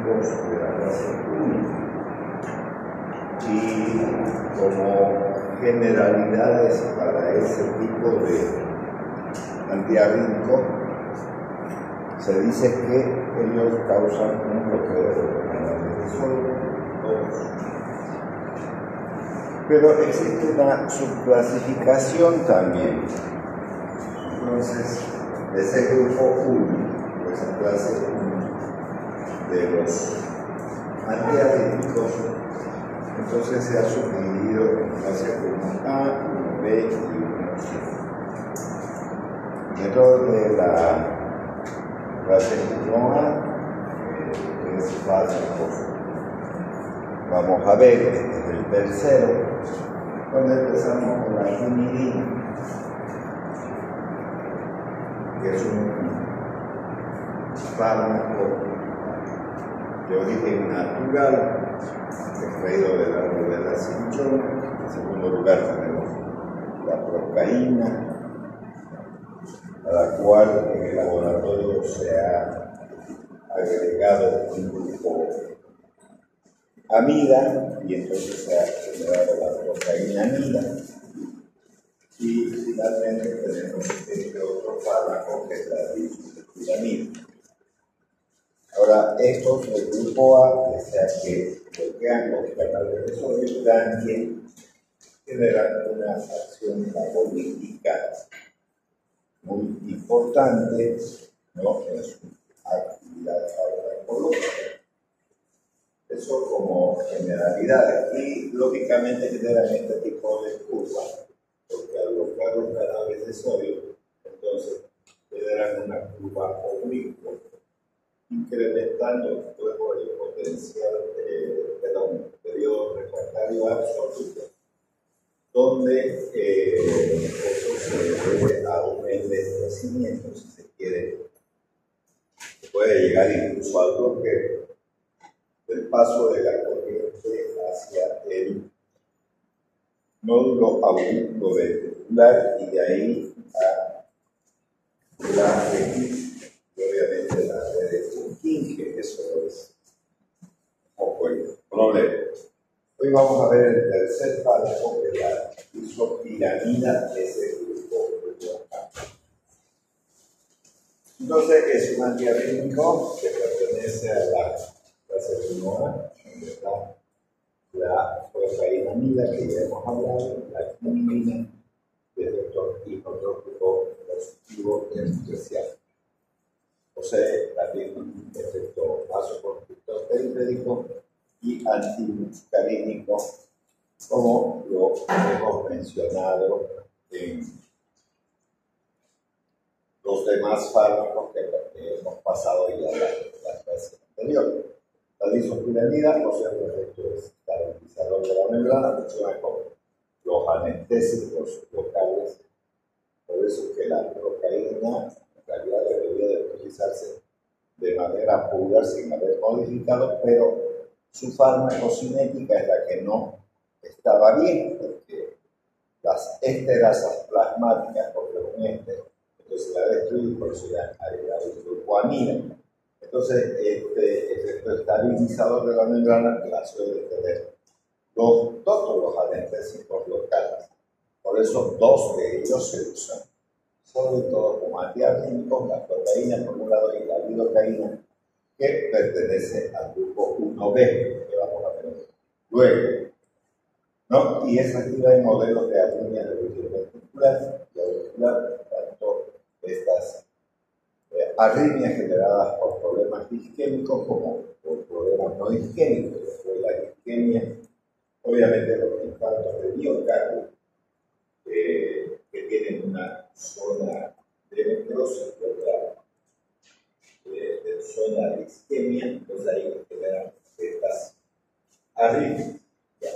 antiarrítmicos de la clase 1. Y como generalidades para ese tipo de antiarrítmicos, se dice que ellos causan un bloqueo de los canales de sodio. Pero existe una subclasificación también. Entonces, ese grupo 1, esa clase 1 de los antiarrítmicos, entonces se ha subdividido en clase 1A, 1B y 1C. Dentro de la clase 1A, es fármacos. Vamos a ver, este es el tercero, donde empezamos con la quinidina, que es un fármaco de origen natural, extraído del árbol de la cinchona. En segundo lugar tenemos la procaína, a la cual en el laboratorio se ha agregado un grupo amida, y entonces se ha generado la procaína amida. Y finalmente tenemos este otro fármaco que es la disulfiramida. Ahora, estos del grupo A, que sea que bloquean los canales de sodio, también generan una acción metabolítica muy importante, ¿no?, en su actividad farmacológica. Eso como generalidades. Y lógicamente generan este tipo de curvas, porque al bloquear los canales de sodio, entonces generan una curva oblicua, incrementando luego el potencial del periodo refractario absoluto, donde eso se debe a un envejecimiento, si se quiere. Se puede llegar incluso al bloqueo del paso de la corriente hacia el nódulo auriculoventricular y de ahí a la retina, y obviamente la red de Purkinje. Eso es un poco el problema. Hoy vamos a ver el tercer fármaco, que es la isopiramida de ese grupo. Entonces es un antiarrítmico que pertenece a la clase 1A, donde está la procainamida, que ya hemos hablado, la quinidina, de efecto hipotrópico positivo y especial. Posee también un efecto vasoconstrictor periférico y antimuscarínico, como lo hemos mencionado en los demás fármacos que hemos pasado ya en la clase anterior. La disopiramida posee un efecto estabilizador de la membrana, funciona con los anestésicos locales. Por eso es que la procaína en realidad debería de utilizarse de manera pura sin haber modificado, pero su farmacocinética es la que no estaba bien, porque las esterasas plasmáticas, porque es un éster, entonces la destruye, por eso ya ha agregado el grupo amida. Entonces, este efecto estabilizador de la membrana la suele tener todos los anestésicos locales. Por eso, dos de ellos se usan, sobre todo como antiarrítmicos, la procaína por un lado y la lidocaína, que pertenece al grupo 1B, que vamos a ver luego, ¿no? Y es activa en modelos de arritmia de origen ventricular y auricular, tanto estas arritmias generadas por problemas isquémicos como por problemas no isquémicos. Después de la isquemia, obviamente los infartos de miocardio, que tienen una zona de necrosis y otra de zona de isquemia, entonces ahí generan estas arritmias.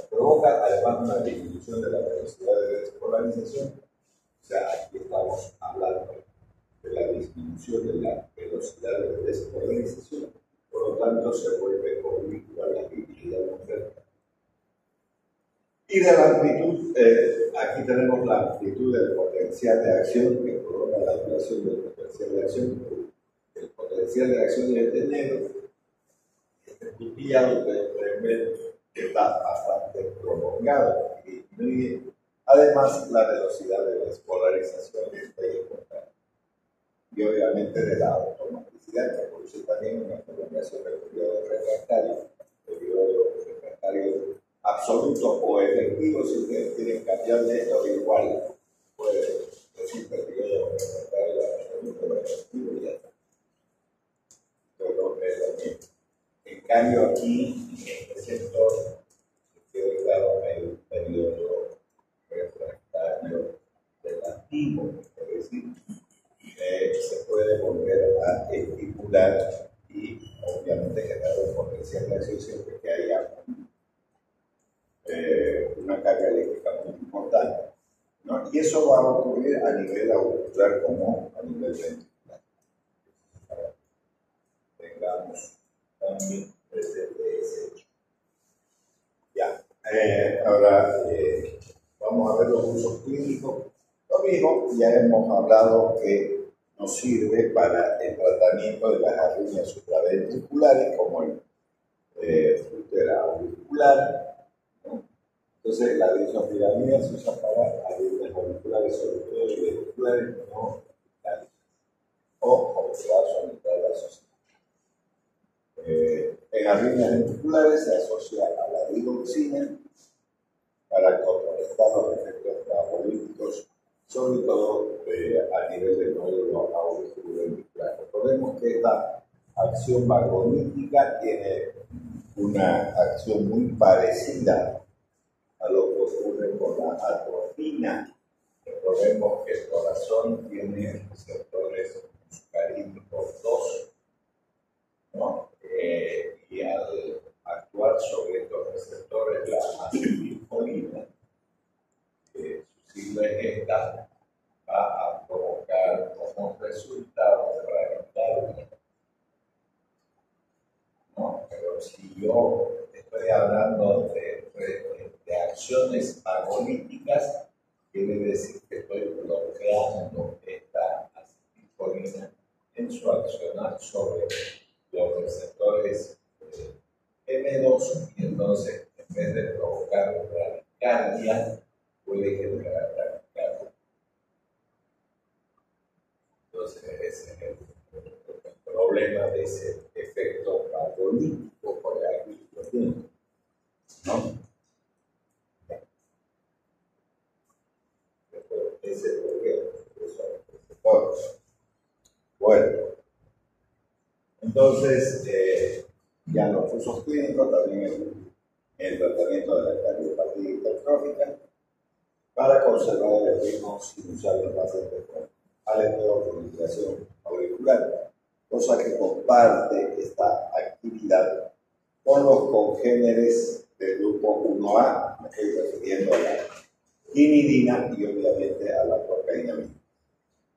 Provoca además una disminución de la velocidad de despolarización. O sea, aquí estamos hablando de la disminución de la velocidad de despolarización, por lo tanto se vuelve oblicua la actividad muscular. Y de la amplitud, aquí tenemos la amplitud del potencial de acción que provoca la duración del potencial de acción. El potencial de acción de este negro, este Y ya ustedes pueden ver que está bastante prolongado. Y además, la velocidad de despolarización está importante. Y obviamente de la automaticidad que produce también una prolongación del periodo refractario absoluto o efectivo. Si ustedes quieren cambiar de esto, igual puede decir que el periodo refractario absoluto o efectivo y ya está. Pero es lo mismo. En cambio, aquí, en este sector, quedó claro el periodo refractario relativo, es decir, se puede volver a estipular y obviamente generar un potencial de acción siempre que haya una carga eléctrica muy importante, ¿no? Y eso va a ocurrir a nivel auricular como a nivel ventricular. Tengamos también presente ese hecho. Ya, ahora vamos a ver los usos clínicos. Lo mismo, ya hemos hablado que nos sirve para el tratamiento de las arritmias supraventriculares, como el flúter auricular, ¿no? Entonces, la disopiramida se usa para arritmias auriculares, sobre todo ventriculares no vitales, o observación mitral asociada. En arritmias ventriculares se asocia a la digoxina para contrarrestar los efectos traumatolíticos, sobre todo a nivel del nódulo auriculoventricular. Recordemos que esta acción vagonítica tiene una acción muy parecida a lo que ocurre con la atropina. Recordemos que el corazón tiene receptores muscarínicos 2, ¿no? Y al actuar sobre estos receptores, la acetilcolina, su sigla es esta, va a provocar como resultado radical, ¿no? Pero si yo estoy hablando de acciones agolíticas, quiere decir que estoy bloqueando esta acetilcolina en su accionar sobre los receptores M2, y entonces en vez de provocar radicardia, puede generar taquicardia. Entonces ese es el problema de ese efecto patológico por aquí lo tiene, ¿no? Ese es el problema. Bueno, entonces ya los usos clínicos también el tratamiento de la cardiopatía hipertrófica para conservar el ritmo sinusal en pacientes con aleatocomunicación auricular, cosa que comparte esta actividad con los congéneres del grupo 1A, me estoy refiriendo a la imidina y obviamente a la cocaína,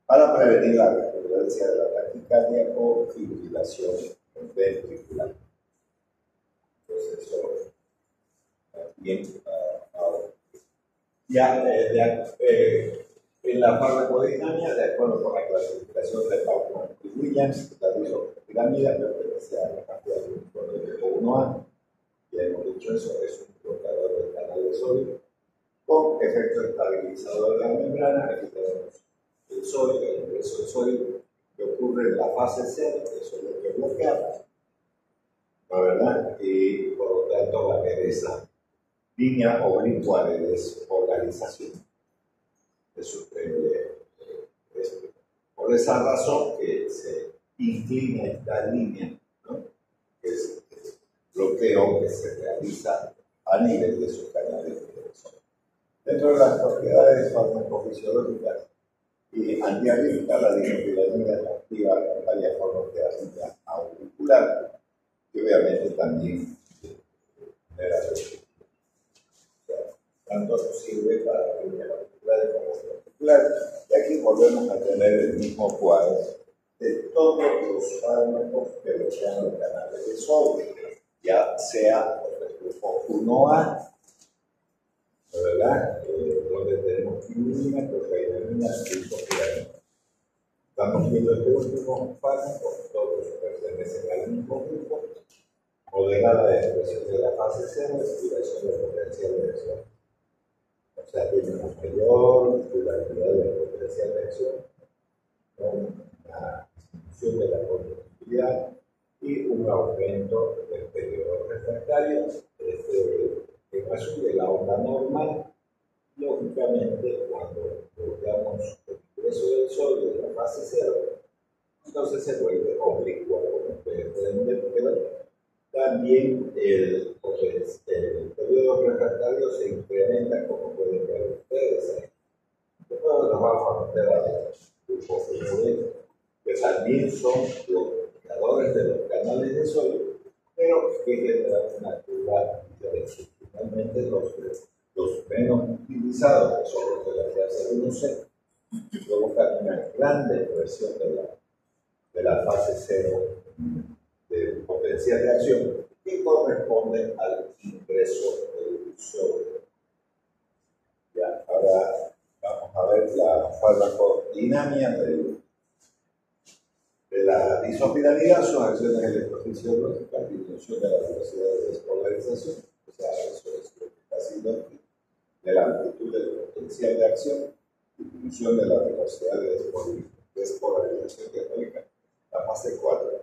para prevenir la recurrencia de la taquicardia o fibrilación ventricular. Entonces, eso también ahora. Ya en la farmacodinámica, de acuerdo con la clasificación de Pauman y Williams, la disopiramida pertenece a la cantidad de grupo 1A. Ya hemos dicho eso, es un bloqueador del canal de sodio con efecto estabilizador de la membrana. Aquí tenemos el sodio, el ingreso del sodio que ocurre en la fase 0, eso es lo que bloquea, ¿no, verdad? Y por lo tanto va a haber esa línea oblicua de despolarización. Por esa razón que se inclina esta línea, ¿no? Que es el bloqueo que se realiza a nivel de sus canales de corazón. Dentro de las propiedades farmacofisiológicas y antiarrítmicas, la disopiramida es activa en varias formas de arritmia auricular y obviamente también genera reflexión. Tanto sirve para arritmias auriculares como ventriculares. Y aquí volvemos a tener el mismo cuadro de todos los fármacos que bloquean los canales de sodio, ya sea el grupo 1A, ¿verdad? Donde tenemos imidina, cocaína, disopiramida. Estamos viendo este último fármaco, todos pertenecen al mismo grupo. moderada de expresión de la fase cero, expiración de potencial de acción. O sea, tiene una mayor durabilidad del potencial de acción, con una disminución de la conductividad y un aumento del periodo refractario. En razón de la onda normal, lógicamente, cuando bloqueamos el ingreso del sol desde la fase cero, entonces se vuelve oblicua, como ustedes pueden ver, pero también el periodo refractario se incrementa, como pueden ver ustedes. Después nos vamos a meter a los grupos UV, que también son bloqueadores de los canales de sol, pero que generan una curva diferente. Finalmente, los menos utilizados, que son los de la clase 1C, provocan una gran depresión de la fase cero del potencial de acción que corresponde al ingreso del sol. Ya, ahora vamos a ver la farmacodinámica de la disopiramida, sus acciones electrofisiológicas, disminución de la velocidad de despolarización, o sea, eso es lo que está haciendo aquí, de la amplitud del potencial de acción, disminución de la velocidad de despolarización católica, la fase 4,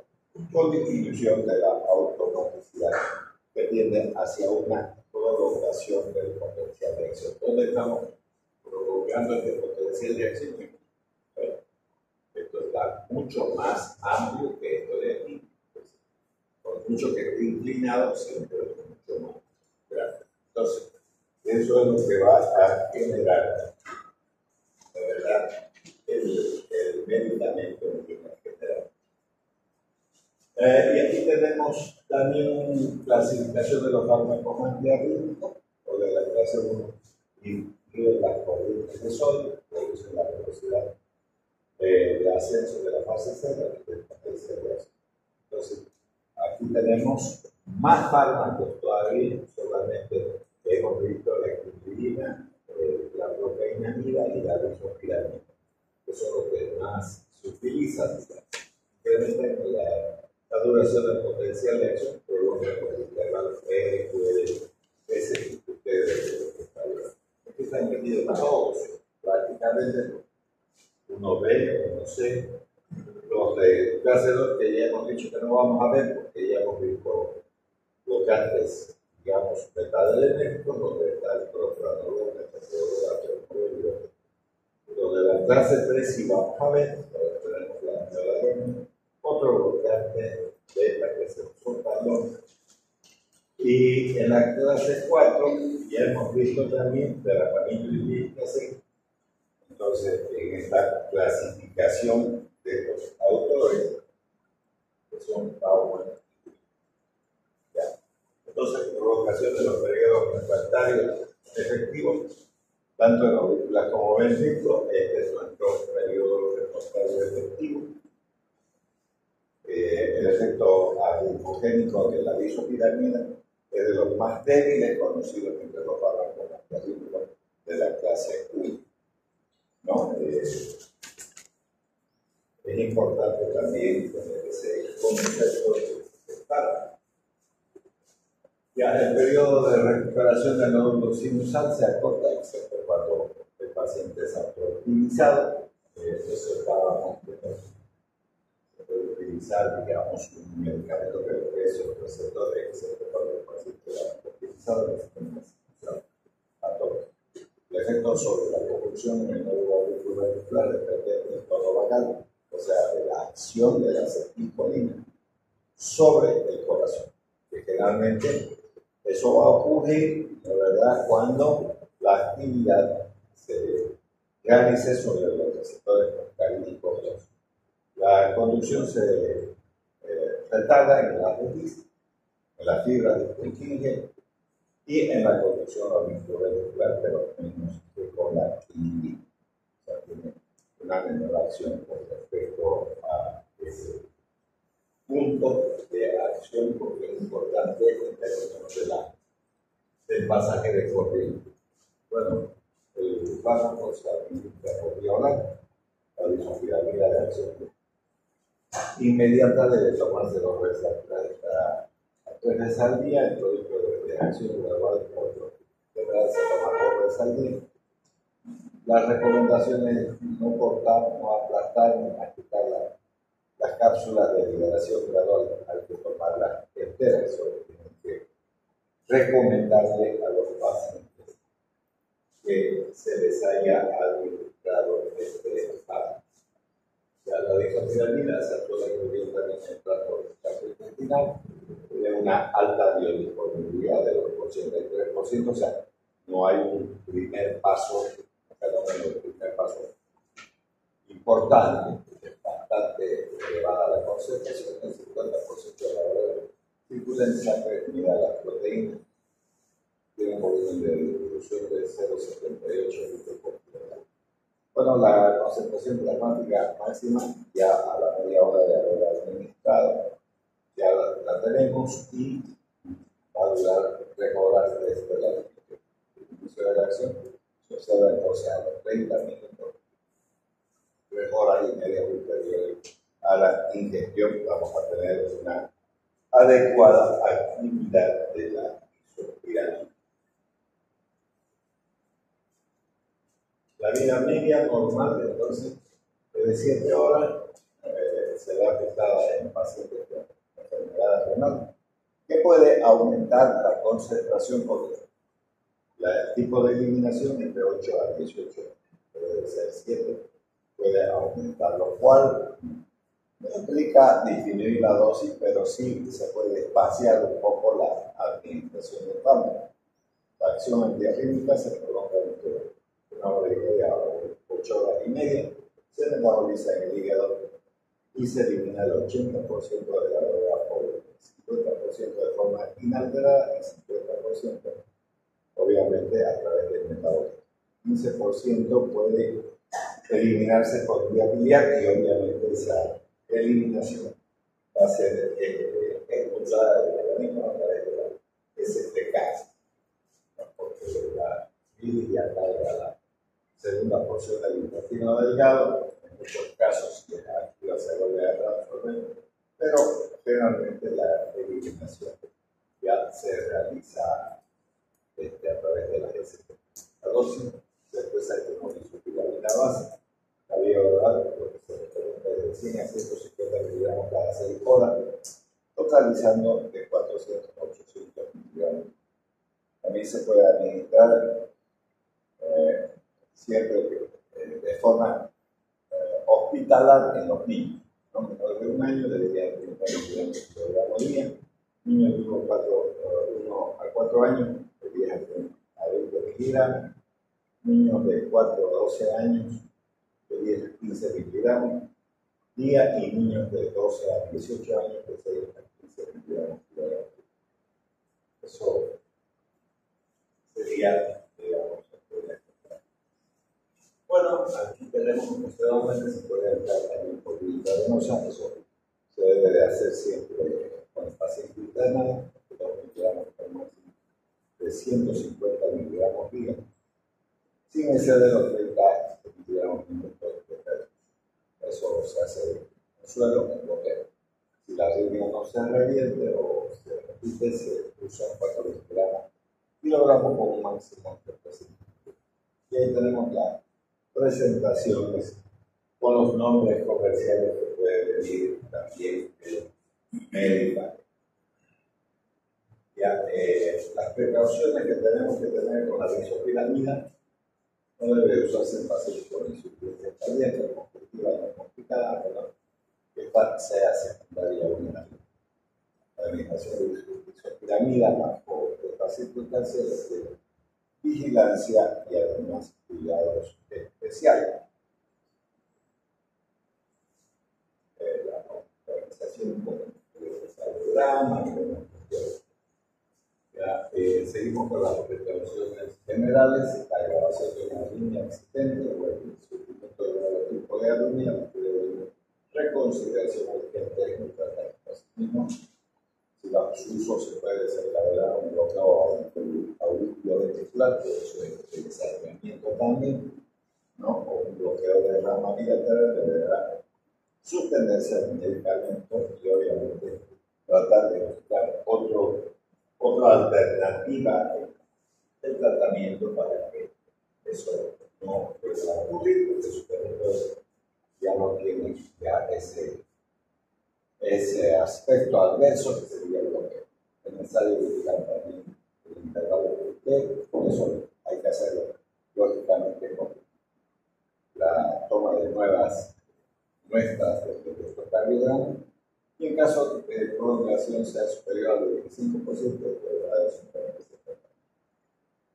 con disminución de la automaticidad que tiende hacia una prolongación del potencial de acción. ¿Dónde estamos prolongando este potencial de acción? Bueno, esto está mucho más amplio que esto de aquí. Por mucho que esté inclinado, siempre es mucho más grande. Entonces, eso es lo que va a generar, de verdad, el medicamento que va a generar. Y aquí tenemos también clasificación de los fármacos antiarrítmicos, o de la clase 1, incluye las corrientes de sodio, producen la velocidad de ascenso de la fase cero y del potencial de acción. Entonces, aquí tenemos más fármacos todavía, solamente hemos visto la equilibrina, la proteínamida y la disopiramida, que son los que más se utilizan. Incrementan la duración del potencial de acción prolonga por el intervalo PQD, ese que ustedes aquí están metidos todos, prácticamente uno B, uno C, los de clase 2 que ya hemos dicho que no vamos a ver porque ya hemos visto bloqueantes, digamos, beta-elementos, donde está el propranolol, lo de la clase 3 sí vamos a ver, donde tenemos la miodarona, otro bloqueante beta que es el sortalol. Y en la clase 4 ya hemos visto también verapamil y C. Entonces, en esta clasificación de los autores, que son Bauman, ya. Entonces, prolongación de los periodos refractarios efectivos, tanto en aurículas como ventrículos, este es nuestro periodo refractario efectivo. El efecto arritmogénico de la disopiramida es de los más débiles conocidos entre los fármacos antiarrítmicos de la clase 1. ¿No? Es importante también tener ese concepto de para. Ya el periodo de recuperación del nódulo sinusal se acorta, excepto cuando el paciente es autooptimizado. Eso estábamos viendo. Se puede utilizar, digamos, un medicamento que ofrece un receptor, excepto cuando el paciente es autooptimizado en el sistema sinusal atópico. El efecto sobre la corrupción en el nódulo auricular depende del tono vagal, o sea, de la acción de la acetilcolina sobre el corazón. Que generalmente eso va a ocurrir, de verdad, cuando la actividad se realice sobre los receptores muscarínicos. La conducción se retarda en la retis, en las fibras de Purkinje, y en la conducción auricular, pero menos que con la inhibina. O sea, tiene una menor acción con respecto a ese punto de acción, porque es importante en términos del pasaje de corriente. Bueno, el fármaco se administra por vía oral, la disopiramida de acción inmediata debe tomarse 2 veces a 3 veces al día, el producto de acción gradual por se toma 2 veces al día. Las recomendaciones es no cortar, no aplastar, ni masticar las cápsulas de liberación gradual. Hay que tomarlas enteras, eso tienen que recomendarle a los pacientes que se les haya administrado este fármaco. Ya la disotilamina se actúa también en el trato gastrointestinal, tiene una alta biodisponibilidad de los 83%, o sea, no hay un primer paso, el primer paso importante, es bastante elevada la concentración, el 50% de la verdad circula en sangre definida las proteínas, tiene un volumen de distribución de 0,78 litros por kilo. Bueno, la concentración plasmática máxima ya a la media hora de haber administrado, ya la tenemos y va a durar 3 horas desde el inicio de la acción. Se observa entonces a los 30 minutos, 3 horas y media ulteriores a la ingestión, vamos a tener una adecuada actividad de la isopiramida. La vida media normal, entonces, de 7 horas, se ve afectada en pacientes con enfermedad renal, que puede aumentar la concentración por el tipo de eliminación entre 8 a 18, puede ser 7, puede aumentar, lo cual no implica disminuir la dosis, pero sí se puede espaciar un poco la administración del fármaco. La acción antiarrítmica se prolonga entre 1 hora y media o 8 horas y media, se metaboliza en el hígado y se elimina el 80% de la droga por el 50% de forma inalterada y 50% obviamente a través del metabolismo. 15% puede eliminarse por vía biliar y obviamente esa eliminación va a ser expulsada del organismo a través de la STK, ¿no? Porque la bilis ya carga la segunda porción del intestino delgado, en muchos casos la activa se vuelve a transformar, pero generalmente la eliminación ya se realiza a través de la STK. La dosis después hay como isopiramida base. La vía oral, lo que se representa de 100 a 150 miligramos cada 6 horas, totalizando de 400 a 800 miligramos. También se puede administrar siempre de forma hospitalar en los niños. ¿No? Menores de 1 año deberían tener 30 miligramos por kilogramo al día. Niños de 1 a 4 años deberían tener a 20 miligramos. Niños de 4 a 12 años de 10 a 15 miligramos día y niños de 12 a 18 años de 6 a 15 miligramos día. Eso sería, digamos, bueno, aquí tenemos posteriormente se puede entrar también por vía intravenosa, eso se debe de hacer siempre con el paciente internado, 2 miligramos por máximo de 150 miligramos día, sin exceder los 30 miligramos minutos de peso. Eso se hace en suelo, en bloqueo. Si la arritmia no se revierte o se repite, se usa 4 kilogramos con un máximo de 300. Y ahí tenemos las presentaciones con los nombres comerciales que puede venir también el médico. Ya, las precauciones que tenemos que tener con la disopiramida no debe usarse en pacientes con insuficiencia cardíaca, congestiva no complicada, pero que sea secundaria una. La administración de disopiramida bajo estas circunstancias requiere vigilancia y además cuidados especiales. La organización con el programa y demás. Seguimos con las precauciones generales, la grabación de una línea existente o el surgimiento de un nuevo tipo de arritmia, reconsideración urgente de un tratamiento. Asimismo, si bajo su uso se puede desarrollar un bloqueo auriculoventricular, que eso es el desafinamiento también, ¿no? O un bloqueo de rama bilateral, deberá suspenderse el medicamento y obviamente tratar de buscar otro otra alternativa del tratamiento para que eso no pueda ocurrir, porque sus perritos ya no tienen ya ese aspecto adverso que sería lo que es necesario vigilar también el intervalo de usted. Por eso hay que hacerlo lógicamente con la toma de nuevas muestras de electrocardiograma, y en caso de prolongación sea superior al 25%, deberá de superar ese tratamiento.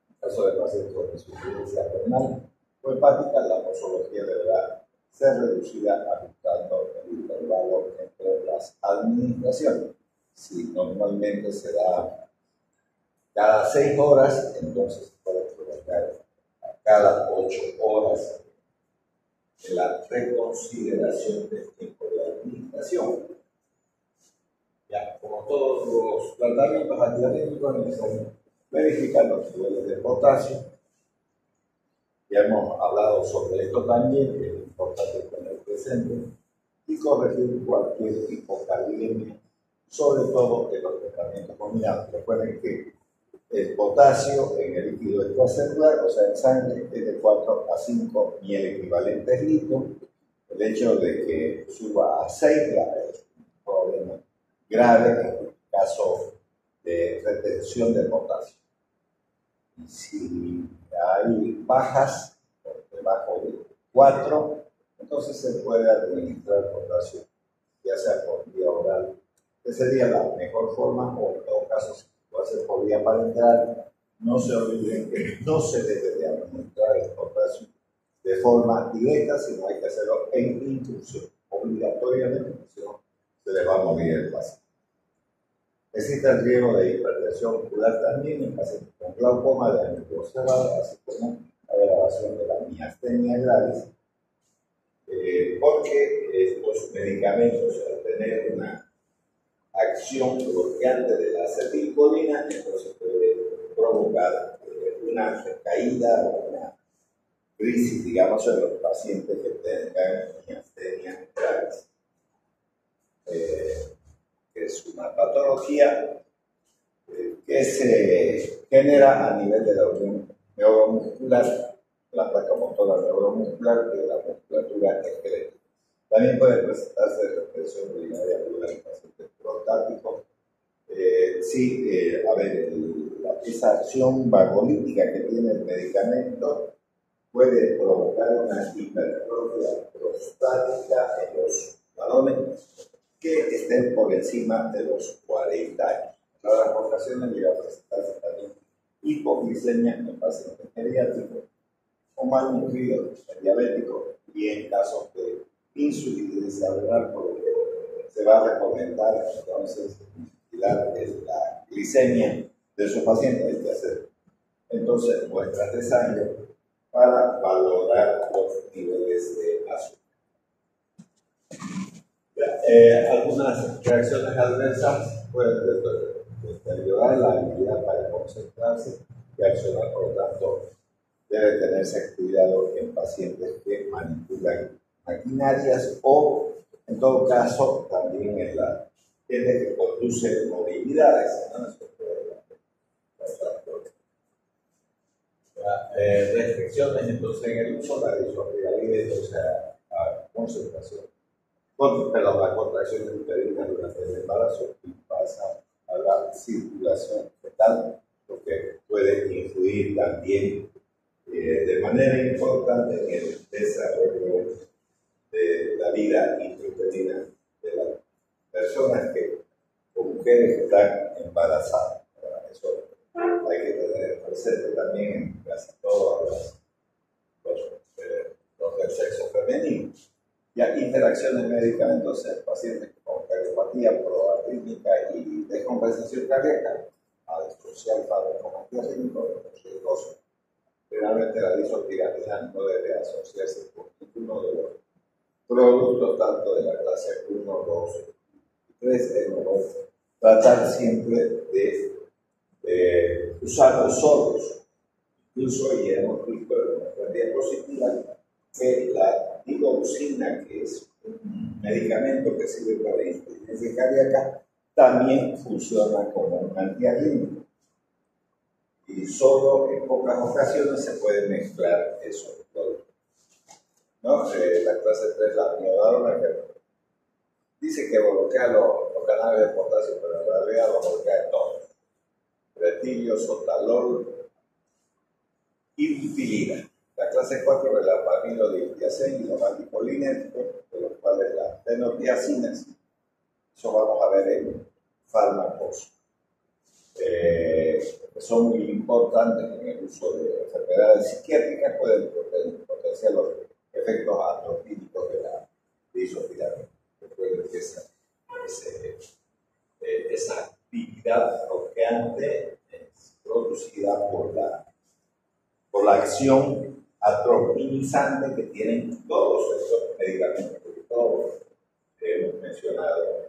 En caso de pacientes con insuficiencia renal o hepática, la posología deberá ser reducida ajustando el intervalo entre las administraciones. Si normalmente se da cada 6 horas, entonces se puede prolongar a cada 8 horas de la reconsideración del tiempo de administración. Ya, como todos los tratamientos antidiabéticos, necesitamos verificar los niveles de potasio. Ya hemos hablado sobre esto también, que es importante tener presente, y corregir cualquier hipocalcemia, sobre todo en los tratamientos combinados. Recuerden que el potasio en el líquido extracelular, o sea en sangre, es de 4 a 5 miel equivalentes litros. El hecho de que suba a 6 ya es un problema grave en el caso de retención de potasio. Y si hay bajas por debajo de 4, entonces se puede administrar potasio, ya sea por vía oral, que sería la mejor forma, o en todo caso, si puede ser por vía parenteral. No se olviden que no se debe de administrar el potasio de forma directa, sino hay que hacerlo en infusión, obligatoriamente, si no se le va a morir el paciente. Existe el riesgo de hipertensión ocular también en pacientes con glaucoma de ángulo cerrado, así como la agravación de la miastenia gravis, porque estos medicamentos, al tener una acción bloqueante de la acetilcolina, entonces puede provocar una recaída o una crisis, digamos, en los pacientes que tengan miastenia gravis. Que es una patología que se genera a nivel de la unión neuromuscular, la placa motora neuromuscular de la musculatura esquelética. También puede presentarse represión urinaria aguda en pacientes prostáticos. Esa acción vagolítica que tiene el medicamento puede provocar una hipertrofia prostática en los varones que estén por encima de los 40 años. En otras ocasiones llega a presentarse también hipoglicemia en pacientes geriátricos o malnutridos, diabéticos, y en casos de insuficiencia renal, por lo que se va a recomendar entonces vigilar la glicemia de sus pacientes, hay que hacer entonces muestras de sangre para valorar los niveles de azúcar. Algunas reacciones adversas pueden deteriorar la habilidad para concentrarse y accionar, por lo tanto, debe tenerse cuidado en pacientes que manipulan maquinarias o, en todo caso, también en la gente que conduce movilidades, ¿no? Restricciones entonces en el uso, la disoprialide, o sea, la concentración. La contracción uterina durante el embarazo y pasa a la circulación fetal, lo que puede influir también de manera importante en el desarrollo de la vida intrauterina de las personas o mujeres que están embarazadas. Eso hay que tener presente también en casi todos los del sexo femenino. Ya interacciones medicamentos en pacientes con cardiopatía proarrítmica y descompensación cardíaca, social farmacometría riesgoso. Generalmente la disopiramida no debe asociarse con ninguno de los productos, tanto de la clase 1, 2 y 3. Debemos tratar siempre de usarlos solos. Incluso ya hemos visto en nuestra diapositiva que la digoxina, que es un medicamento que sirve para la insuficiencia cardíaca, también funciona como un antiarrítmico. y solo en pocas ocasiones se puede mezclar esos productos. ¿No? La clase 3, la miodarona, que dice que bloquea los canales de potasio, pero en realidad los bloquea todos. Tretillo, sotalol y butilina. La clase 4 es la pamilodiptiacén y los anticolinérgicos, de los cuales las fenotiacinas, eso vamos a ver en fármacos, que son muy importantes en el uso de enfermedades psiquiátricas, pueden potenciar los efectos atropínicos de la disopiramida. Recuerden que esa actividad bloqueante es producida por la acción atropinizante que tienen todos estos medicamentos, que todos hemos mencionado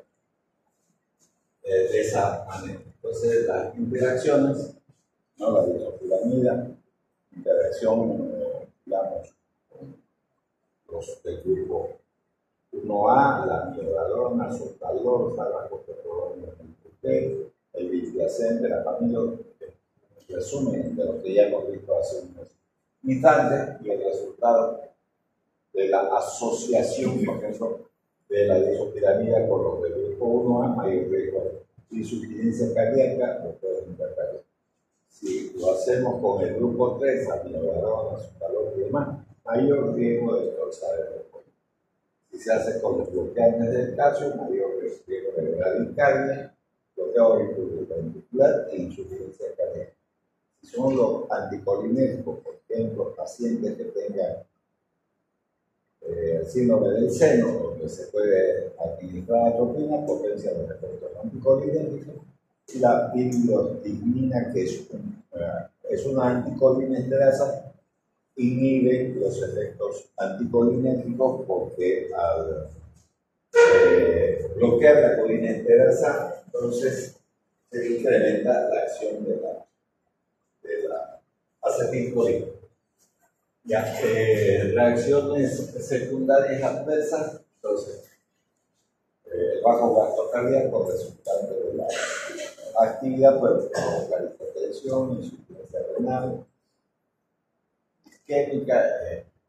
de esa manera. Entonces, las interacciones, ¿no? La disopiramida, interacción, digamos, con los del grupo 1A, la miodarona, sotalol, fármacos que prolongan el vitriacén, la familia, resumen de lo que ya hemos visto hace unos instantes, y el resultado de la asociación, por ejemplo, de la disopiramida con los del grupo 1A, mayor riesgo de insuficiencia cardíaca, lo pueden intercalar. Si lo hacemos con el grupo 3, la miodarona, sotalol y demás, mayor riesgo de causar el reposo. Si se hace con los bloqueantes del calcio, mayor riesgo de bradicardia, bloqueo auriculoventricular e insuficiencia cardíaca. Si son los anticolinérgicos, por ejemplo, pacientes que tengan el síndrome del seno, donde se puede administrar atropina, potencia los efectos anticolinérgicos, y la piridoximina, que es una anticolinesterasa, inhibe los efectos anticolinérgicos porque al bloquear la colinesterasa, entonces se incrementa la acción de la acetilcolina. Ya, reacciones secundarias adversas, entonces, el bajo gasto cardíaco resultante de la actividad puede provocar hipertensión, insuficiencia renal, isquémica,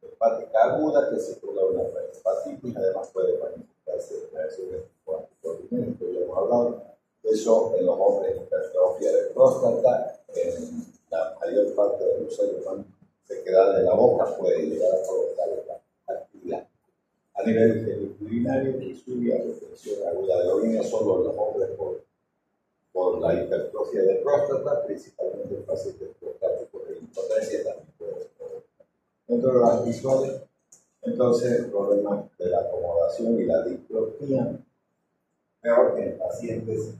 hepática aguda, que circula una hepatitis, además puede manifestarse reacciones anticolinérgicas, ya hemos hablado de eso en los hombres, hipertrofia de próstata, en la mayor parte de los seres humanos, sequedad de la boca puede llegar a provocar la actividad. A nivel urinario, disuria, retención aguda de orina, solo en los hombres por la hipertrofia de próstata, principalmente en pacientes prostáticos de impotencia, también puede provocar. Dentro de las visuales, entonces, el problema de la acomodación y la diplopía, peor que en pacientes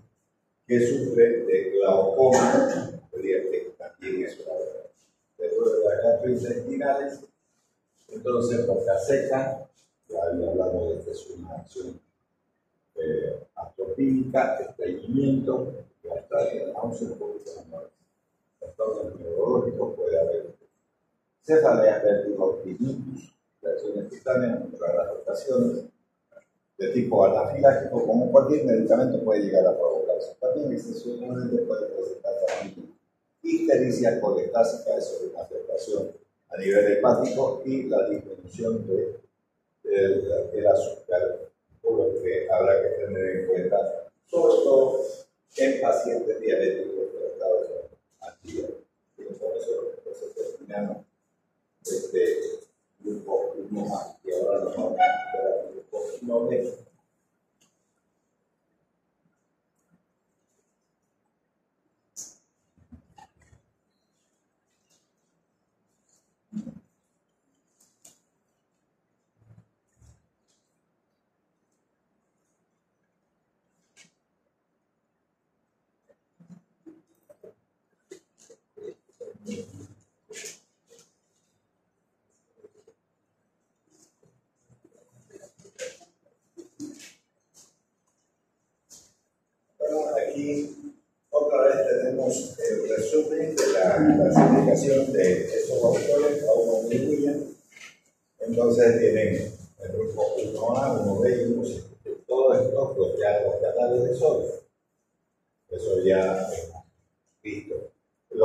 que sufren de glaucoma, que también es una verdad. Dentro de las gastrointestinales, entonces boca seca, ya había hablado de que es una acción atropínica, estreñimiento, gastritis, náusea, trastornos neurológicos, puede haber cefaleas, vértigos, tinnitus, reacciones cutáneas en raras ocasiones, de tipo anafiláctico, como cualquier medicamento puede llegar a provocar eso. También excepcionalmente puede presentar también ictericia colestásica, eso es una afectación a nivel hepático, y la disminución del azúcar, por lo que habrá que tener en cuenta, sobre todo en pacientes diabéticos tratados con antidiabéticos. Y con eso entonces terminamos este grupo 1A, y ahora nos vamos a ver al grupo 1B. Bueno, aquí otra vez tenemos el resumen de la clasificación de estos autores, Baumann y Williams. Entonces tienen el grupo 1A, 1B y 1C. Todos estos bloquean los canales de sodio. Eso ya hemos visto.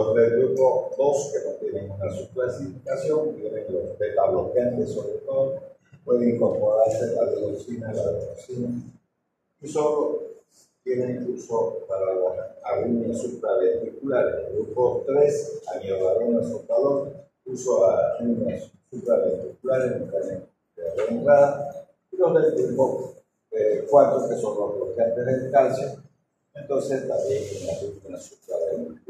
Los del grupo 2, que no tienen una subclasificación, tienen los beta bloqueantes sobre todo, pueden incorporarse la adenosina, la adenosina, y solo tienen uso para las arritmias supraventriculares. El grupo 3, amiodarona soltador, uso a arritmias supraventriculares, mecanismos de entrada, y los del grupo 4, que son los bloqueantes del calcio, entonces también en arritmias supraventriculares.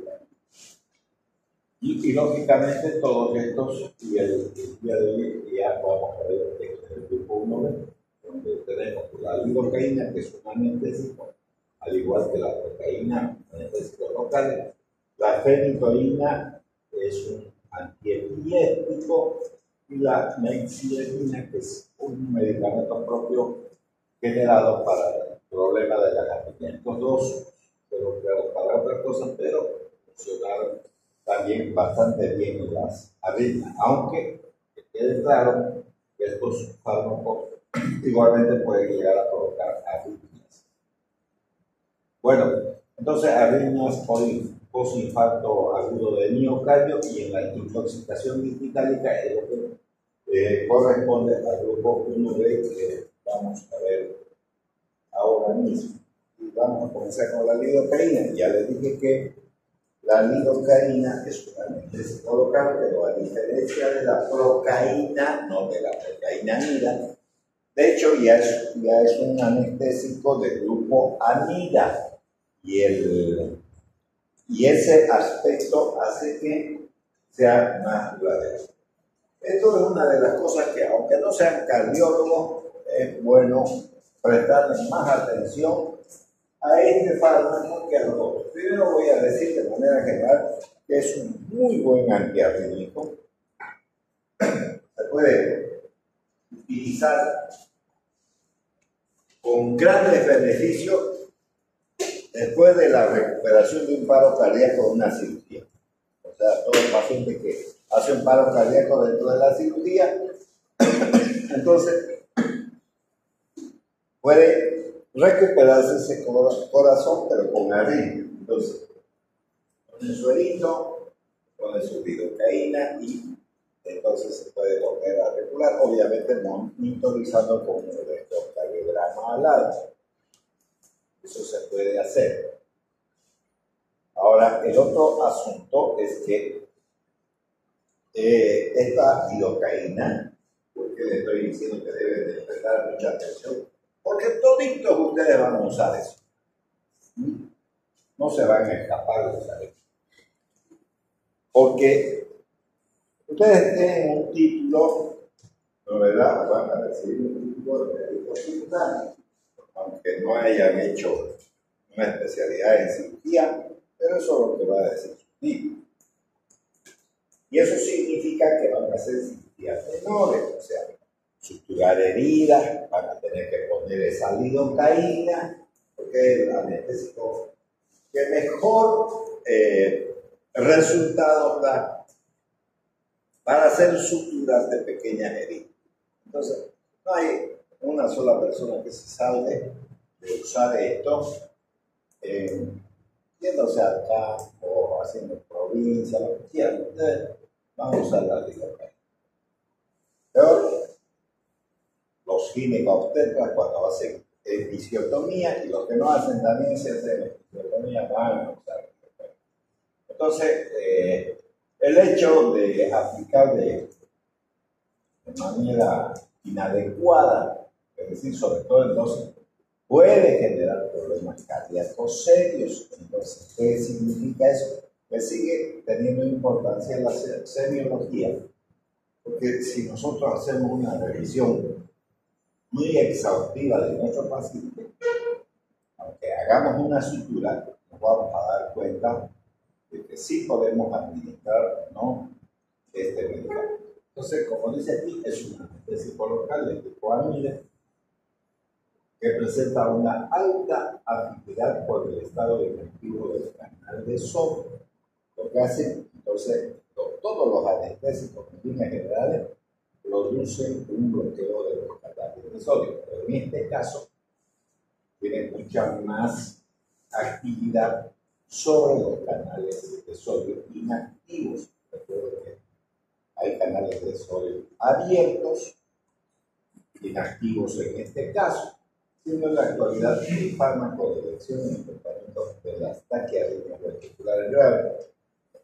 Y lógicamente todos estos, y el día de hoy ya vamos a ver el grupo 1, donde tenemos la lidocaína, que es un anestésico, al igual que la proteína, anestésico local. La fenitoína es un antiepilético, y la mexiledina, que es un medicamento propio generado para el problema de la gastritis. Estos dos fueron creados para otras cosas, pero funcionaron también bastante bien en las arritmias, aunque quede claro que estos fármacos igualmente pueden llegar a provocar arritmias. Bueno, entonces arritmias posinfarto agudo de miocardio, y en la intoxicación digitalia es lo que corresponde al grupo 1B que vamos a ver ahora mismo. Y vamos a comenzar con la lidocaína. Ya les dije que la lidocaína es un anestésico local, pero a diferencia de la procaína, no de la procainamida, de hecho ya es un anestésico del grupo amida, y ese aspecto hace que sea más duradero. Esto es una de las cosas que, aunque no sean cardiólogos, es bueno prestarle más atención a este fármaco que a los otros. Primero voy a decir de manera general que es un muy buen antiarrítmico. Se puede utilizar con grandes beneficios después de la recuperación de un paro cardíaco de una cirugía. O sea, todo paciente que hace un paro cardíaco dentro de la cirugía, entonces puede recuperarse ese corazón, pero con arritmia. Entonces, con el suerito, con su lidocaína, y entonces se puede volver a regular, obviamente monitorizando con un electrocardiograma al lado. Eso se puede hacer. Ahora, el otro asunto es que esta lidocaína, porque le estoy diciendo que deben de prestar mucha atención, porque toditos ustedes van a usar eso. No se van a escapar de usar eso. Porque ustedes tienen un título, ¿no, verdad? Van a recibir un título de médico cirujano, aunque no hayan hecho una especialidad en cirugía, pero eso es lo que va a decir su título. Y eso significa que van a hacer cirugías menores, o sea, suturar heridas, van a tener que poner esa lidocaína, porque es el anestésico que mejor resultados da para hacer suturas de pequeñas heridas. Entonces, no hay una sola persona que se salve de usar esto, yéndose al campo, haciendo provincia, lo que quieran. Ustedes van a usar la lidocaína. Peor, los ginecobstetras cuando hacen episiotomía, y los que no hacen también se hacen episiotomía van a usar lidocaína. Entonces, el hecho de aplicar de manera inadecuada, es decir, sobre todo en dosis, puede generar problemas cardíacos serios. Entonces, ¿qué significa eso? Pues sigue teniendo importancia la semiología, porque si nosotros hacemos una revisión muy exhaustiva de nuestro paciente, aunque hagamos una sutura, nos vamos a dar cuenta de que sí podemos administrar o no este medicamento. Entonces, como dice aquí, es un anestésico local de tipo amide, que presenta una alta afinidad por el estado digestivo del canal de sodio. Lo que hace, entonces, todos los anestésicos en líneas generales producen un bloqueo de los canales de sodio, pero en este caso tiene mucha más actividad sobre los canales de sodio inactivos. Recuerden que hay canales de sodio abiertos, inactivos en este caso, siendo en la actualidad el fármaco de elección en el tratamiento de las taquiarritmias ventriculares graves,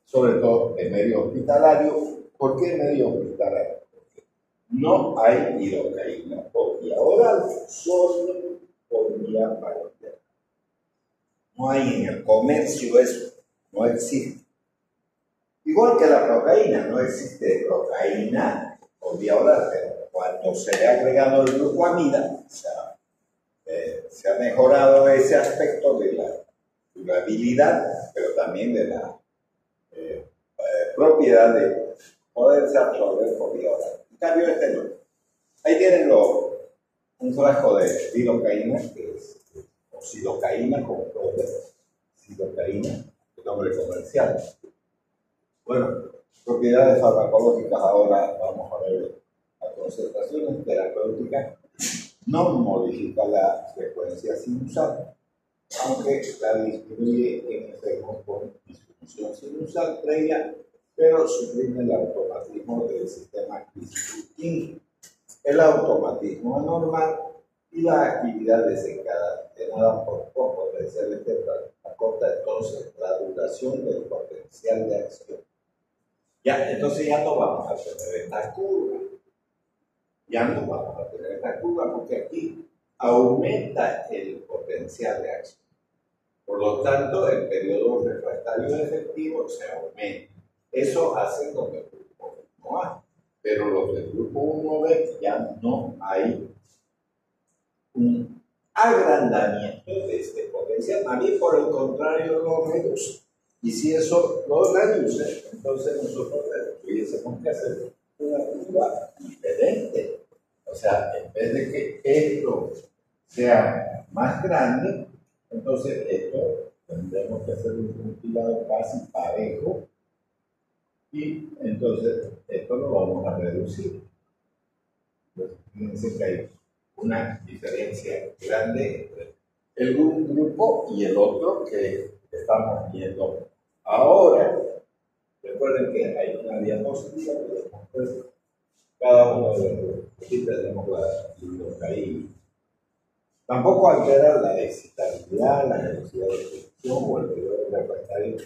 sobre todo en medio hospitalario. ¿Por qué en medio hospitalario? Porque no hay lidocaína por vía oral, solo por vía parenteral. No hay en el comercio eso, no existe. Igual que la procaína, no existe procaína por vía oral, pero cuando se le ha agregado el glucoamida, se ha mejorado ese aspecto de la durabilidad, pero también de la propiedad de poderse absorber por vía oral. En cambio, este no. Ahí tienen un frasco de lidocaína, que es o sidocaína, como pueden ver, sidocaína, el nombre comercial. Bueno, propiedades farmacológicas ahora vamos a ver las concentraciones terapéuticas. No modifica la frecuencia sinusal, aunque la disminuye en enfermos con disfunción sinusal previa, pero suprime el automatismo del sistema quisquilítico, el automatismo anormal y la actividad desencadenada por potenciales tempranos acorta entonces la duración del potencial de acción. Ya, entonces ya no vamos a tener esta curva. Ya no vamos a tener esta curva porque aquí aumenta el potencial de acción. Por lo tanto, el periodo refractario efectivo se aumenta. Eso hace con el grupo 1A. Pero los del grupo 1B ya no hay un agrandamiento de este potencial. A mí, por el contrario, lo reduce. Y si eso lo reduce, entonces nosotros tuviésemos que hacer una curva diferente. O sea, en vez de que esto sea más grande, entonces esto tendremos que hacer un ventilado casi parejo y entonces esto lo vamos a reducir. Entonces, fíjense que hay una diferencia grande entre el grupo y el otro que estamos viendo ahora. Recuerden que hay una diapositiva que les cada uno de los. Aquí tenemos la lidocaína. Tampoco altera la excitabilidad, la velocidad de ejecución o el periodo refractario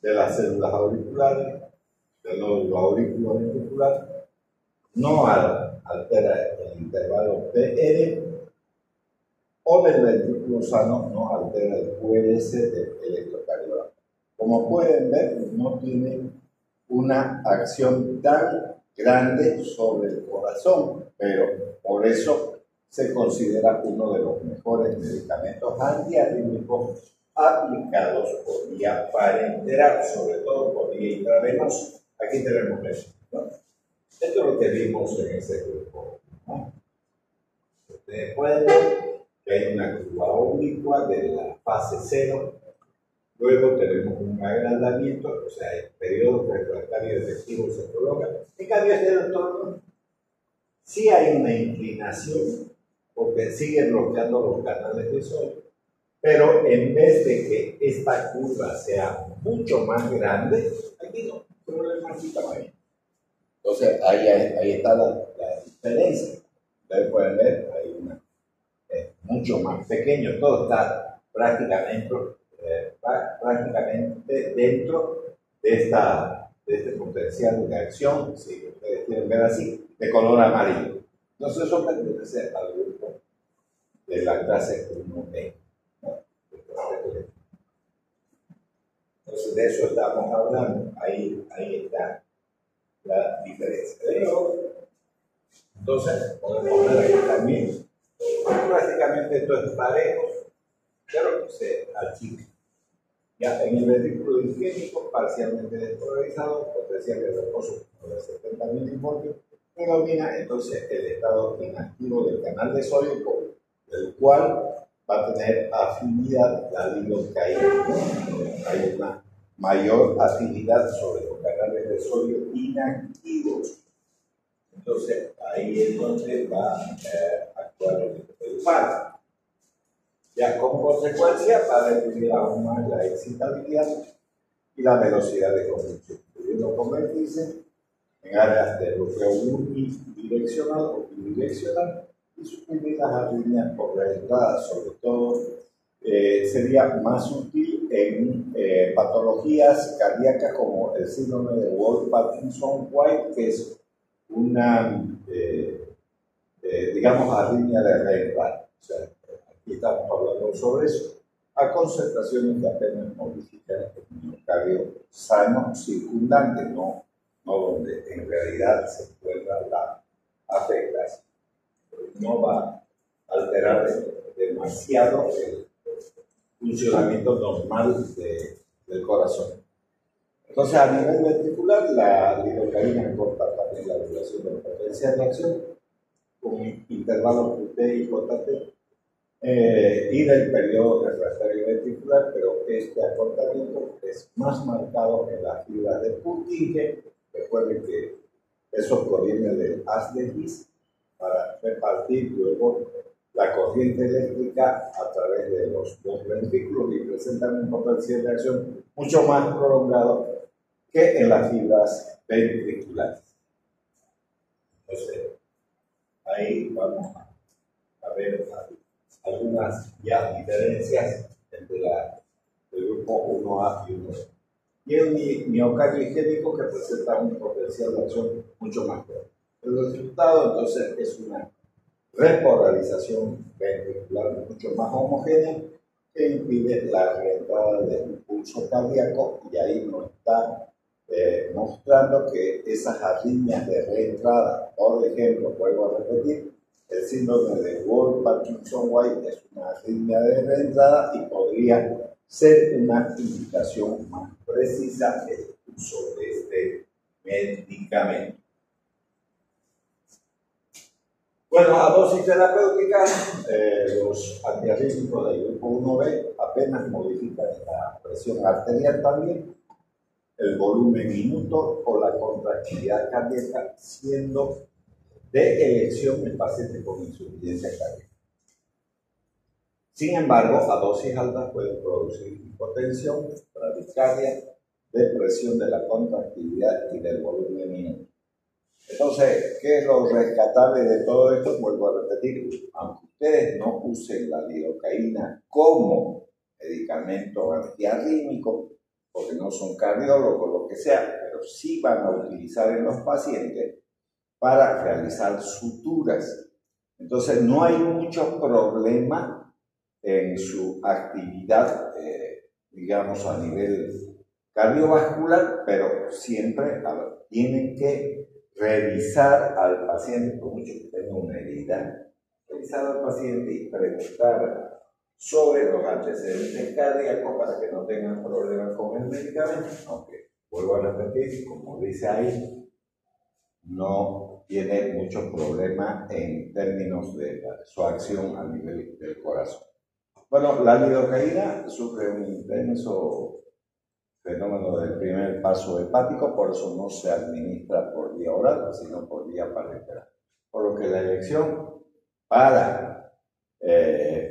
de las células auriculares, del nódulo auriculoventricular. No altera el intervalo PR o del ventrículo sano, no altera el QRS del electrocardiograma. Como pueden ver, no tiene una acción tan grande sobre el corazón, pero por eso se considera uno de los mejores medicamentos antiarrítmicos aplicados por vía parenteral, sobre todo por vía intravenosa. Aquí tenemos eso, ¿no? Esto es lo que vimos en ese grupo, ¿no? Ustedes pueden ver que hay una curva oblicua de la fase 0. Luego tenemos un agrandamiento, o sea, el periodo refractario efectivo se prolonga. En cambio, este entorno sí hay una inclinación, porque sigue bloqueando los canales de sodio, pero en vez de que esta curva sea mucho más grande, aquí no, solo es más tamaño. Entonces, ahí está la diferencia. Ustedes pueden ver, hay una mucho más pequeño, todo está prácticamente dentro de este potencial de acción, si ustedes quieren ver así, de color amarillo. Entonces eso pertenece al grupo de la clase 1B, ¿no? Entonces de eso estamos hablando, ahí está la diferencia. Entonces podemos ver aquí también, prácticamente esto es parejo, pero se achica. Ya en el ventrículo isquémico, parcialmente despolarizado, potencial de reposo de 70 milivoltios, predomina entonces el estado inactivo del canal de sodio, por el cual va a tener afinidad la lidocaína. Hay una mayor afinidad sobre los canales de sodio inactivos. Entonces ahí es donde va a actuar el fármaco. Ya como consecuencia va a disminuir aún más la excitabilidad y la velocidad de conducción, pudiendo convertirse en áreas de bloqueo unidireccional o bidireccional y suprimir las arritmias por la entrada, sobre todo sería más útil en patologías cardíacas como el síndrome de Wolff-Parkinson-White, que es una, digamos, arritmia de reentrada. O sea, aquí estamos hablando sobre eso, a concentraciones que apenas modifican el miocardio sano circundante, no donde en realidad se encuentra la afectación. No va a alterar demasiado el funcionamiento normal del corazón. Entonces, a nivel ventricular, la lidocaína corta también la duración del potencial de acción con intervalos QT y JT y del periodo refractario ventricular, pero este acortamiento es más marcado en las fibras de Purkinje. Recuerden que eso proviene del haz de His para repartir luego la corriente eléctrica a través de los dos ventrículos y presentan un potencial de acción mucho más prolongado que en las fibras ventriculares. Entonces, ahí vamos a ver algunas ya diferencias entre el grupo 1A y 1B. Y el miocardio isquémico que presenta un potencial de acción mucho más grande. El resultado entonces es una repolarización ventricular mucho más homogénea que impide la reentrada del impulso cardíaco, y ahí nos está mostrando que esas arritmias de reentrada, por ejemplo, vuelvo a repetir, el síndrome de Wolff-Parkinson-White es una arritmia de reentrada y podría ser una indicación más precisa del uso de este medicamento. Bueno, a dosis terapéutica, los antiarrítmicos del grupo 1B apenas modifican la presión arterial también, el volumen minuto o la contractilidad cardíaca, siendo de elección en pacientes con insuficiencia cardíaca. Sin embargo, a dosis altas pueden producir hipotensión, bradicardia, depresión de la contractilidad y del volumen minuto. Entonces, ¿qué es lo rescatable de todo esto? Vuelvo a repetir, aunque ustedes no usen la lidocaína como medicamento antiarrítmico, porque no son cardiólogos o lo que sea, pero sí van a utilizar en los pacientes para realizar suturas. Entonces, no hay mucho problema en su actividad, digamos, a nivel cardiovascular, pero siempre tienen que revisar al paciente, por mucho que tenga una herida, revisar al paciente y preguntar sobre los antecedentes cardíacos para que no tengan problemas con el medicamento, aunque vuelvo a repetir, como dice ahí, no tiene mucho problema en términos de su acción a nivel del corazón. Bueno, la lidocaína sufre un intenso fenómeno del primer paso hepático, por eso no se administra por vía oral, sino por vía parenteral. Por lo que la elección para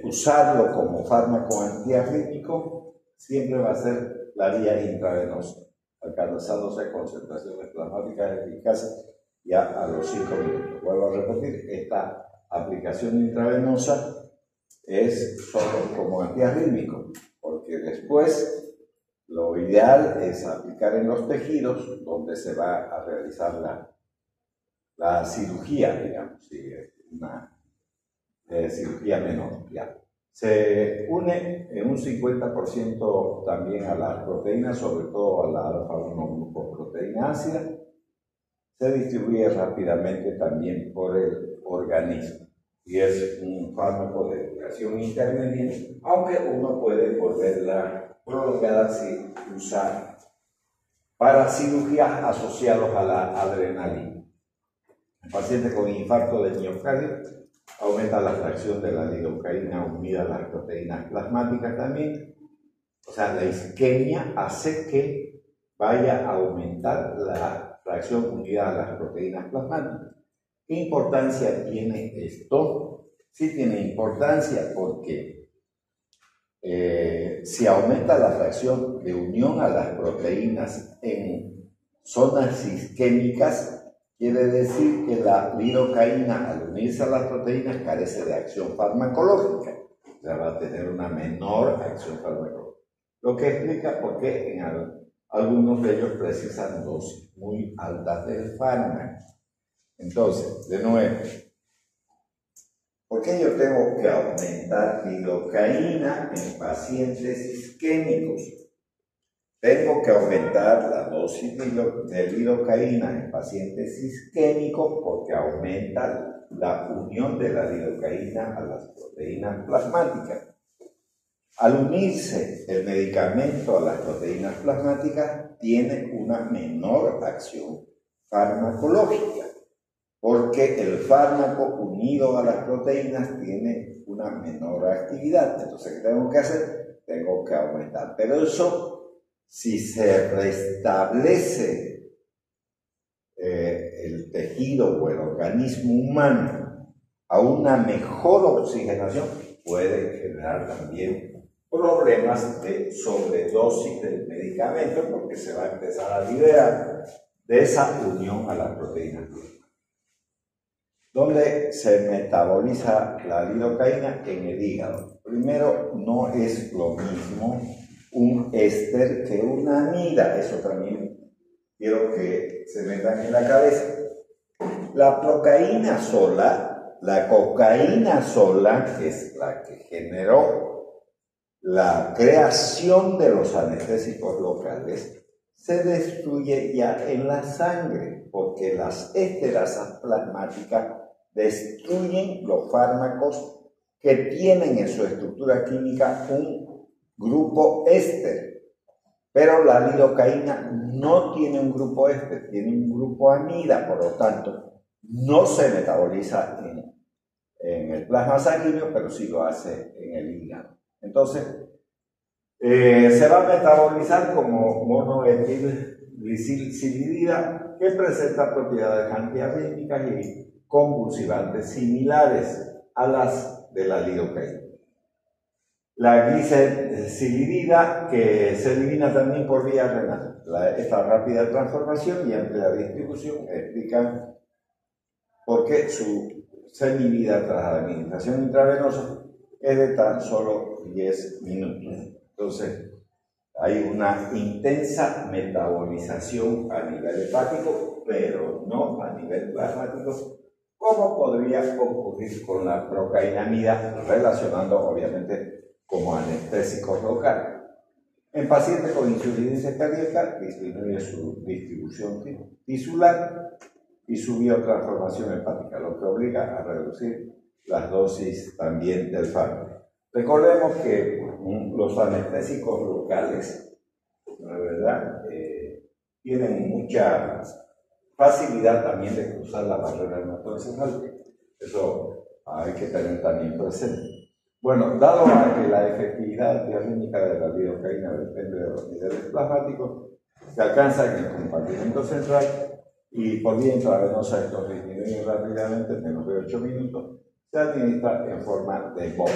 usarlo como fármaco antiarrítmico siempre va a ser la vía intravenosa, alcanzándose concentraciones plasmáticas eficaces ya a los 5 minutos. Vuelvo a repetir, esta aplicación intravenosa es solo como antiarrítmico, porque después lo ideal es aplicar en los tejidos donde se va a realizar la cirugía, digamos, una cirugía menor. Ya. Se une en un 50% también a las proteínas, sobre todo a la alfa-1-glucoproteína ácida. Se distribuye rápidamente también por el organismo y es un fármaco de duración intermedia, aunque uno puede volverla prolongada si usa para cirugías asociados a la adrenalina. En pacientes con infarto de miocardio aumenta la fracción de la lidocaína unida a las proteínas plasmáticas también. O sea, la isquemia hace que vaya a aumentar la fracción unida a las proteínas plasmáticas. ¿Qué importancia tiene esto? Sí tiene importancia porque si aumenta la fracción de unión a las proteínas en zonas isquémicas, quiere decir que la lidocaína, al unirse a las proteínas, carece de acción farmacológica. O sea, va a tener una menor acción farmacológica. Lo que explica por qué en algunos de ellos precisan dosis muy altas del fármaco. Entonces, de nuevo, ¿por qué yo tengo que aumentar lidocaína en pacientes isquémicos? Tengo que aumentar la dosis de lidocaína en pacientes isquémicos porque aumenta la unión de la lidocaína a las proteínas plasmáticas. Al unirse el medicamento a las proteínas plasmáticas, tiene una menor acción farmacológica, porque el fármaco unido a las proteínas tiene una menor actividad. Entonces, ¿qué tengo que hacer? Tengo que aumentar. Pero eso, si se restablece el tejido o el organismo humano a una mejor oxigenación, puede generar también problemas de sobredosis del medicamento, porque se va a empezar a liberar de esa unión a las proteínas. ¿Dónde se metaboliza la lidocaína? En el hígado. Primero, no es lo mismo un éster que una amida. Eso también quiero que se metan en la cabeza. La procaína sola, la cocaína sola, que es la que generó la creación de los anestésicos locales, se destruye ya en la sangre, porque las esterasas plasmáticas destruyen los fármacos que tienen en su estructura química un grupo éster. Pero la lidocaína no tiene un grupo éster, tiene un grupo amida, por lo tanto, no se metaboliza en el plasma sanguíneo, pero sí lo hace en el hígado. Entonces, se va a metabolizar como monoetilglicilidina, que presenta propiedades antiarrítmicas y convulsivantes similares a las de la lidocaína. La glicersilidina, que se elimina también por vía renal. Esta rápida transformación y amplia distribución explican por qué su semivida tras administración intravenosa es de tan solo 10 minutos. Entonces, hay una intensa metabolización a nivel hepático, pero no a nivel plasmático, como podría ocurrir con la procainamida, relacionando obviamente como anestésicos locales. En pacientes con insuficiencia cardíaca, disminuye su distribución tisular y su biotransformación hepática, lo que obliga a reducir las dosis también del fármaco. Recordemos que los anestésicos locales, la verdad, tienen mucha facilidad también de cruzar la barrera hematoencefálica. Eso hay que tener también presente. Bueno, dado que la efectividad antiarrítmica de la lidocaína depende de los niveles plasmáticos, se alcanza en el compartimento central y por vía intravenosa estos disminuyen rápidamente en menos de 8 minutos, se administra en forma de bolo.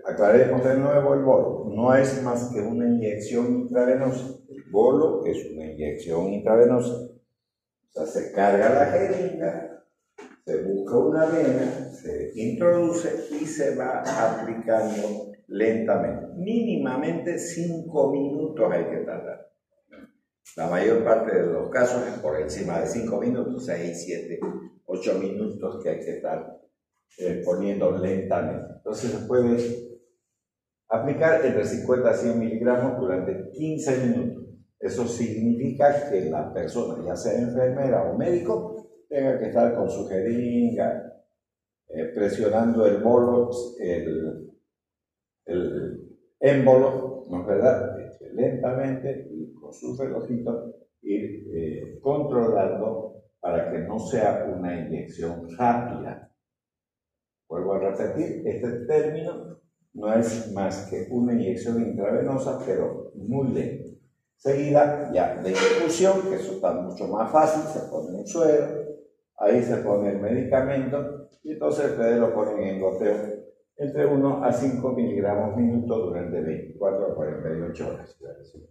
Aclaremos de nuevo el bolo. No es más que una inyección intravenosa. El bolo es una inyección intravenosa. O sea, se carga la jeringa, se busca una vena, se introduce y se va aplicando lentamente. Mínimamente 5 minutos hay que tardar. La mayor parte de los casos es por encima de 5 minutos, 6, 7, 8 minutos que hay que estar poniendo lentamente. Entonces se puede aplicar entre 50 a 100 miligramos durante 15 minutos. Eso significa que la persona, ya sea enfermera o médico, tenga que estar con su jeringa, presionando el bolo, el émbolo, ¿no es verdad? Lentamente y con su relojito ir controlando para que no sea una inyección rápida. Vuelvo a repetir, este término no es más que una inyección intravenosa, pero muy lenta. Seguida ya de infusión, que eso está mucho más fácil, se pone un suero, ahí se pone el medicamento y entonces ustedes lo ponen en goteo entre 1 a 5 miligramos minuto durante 24 a 48 horas. Es decir,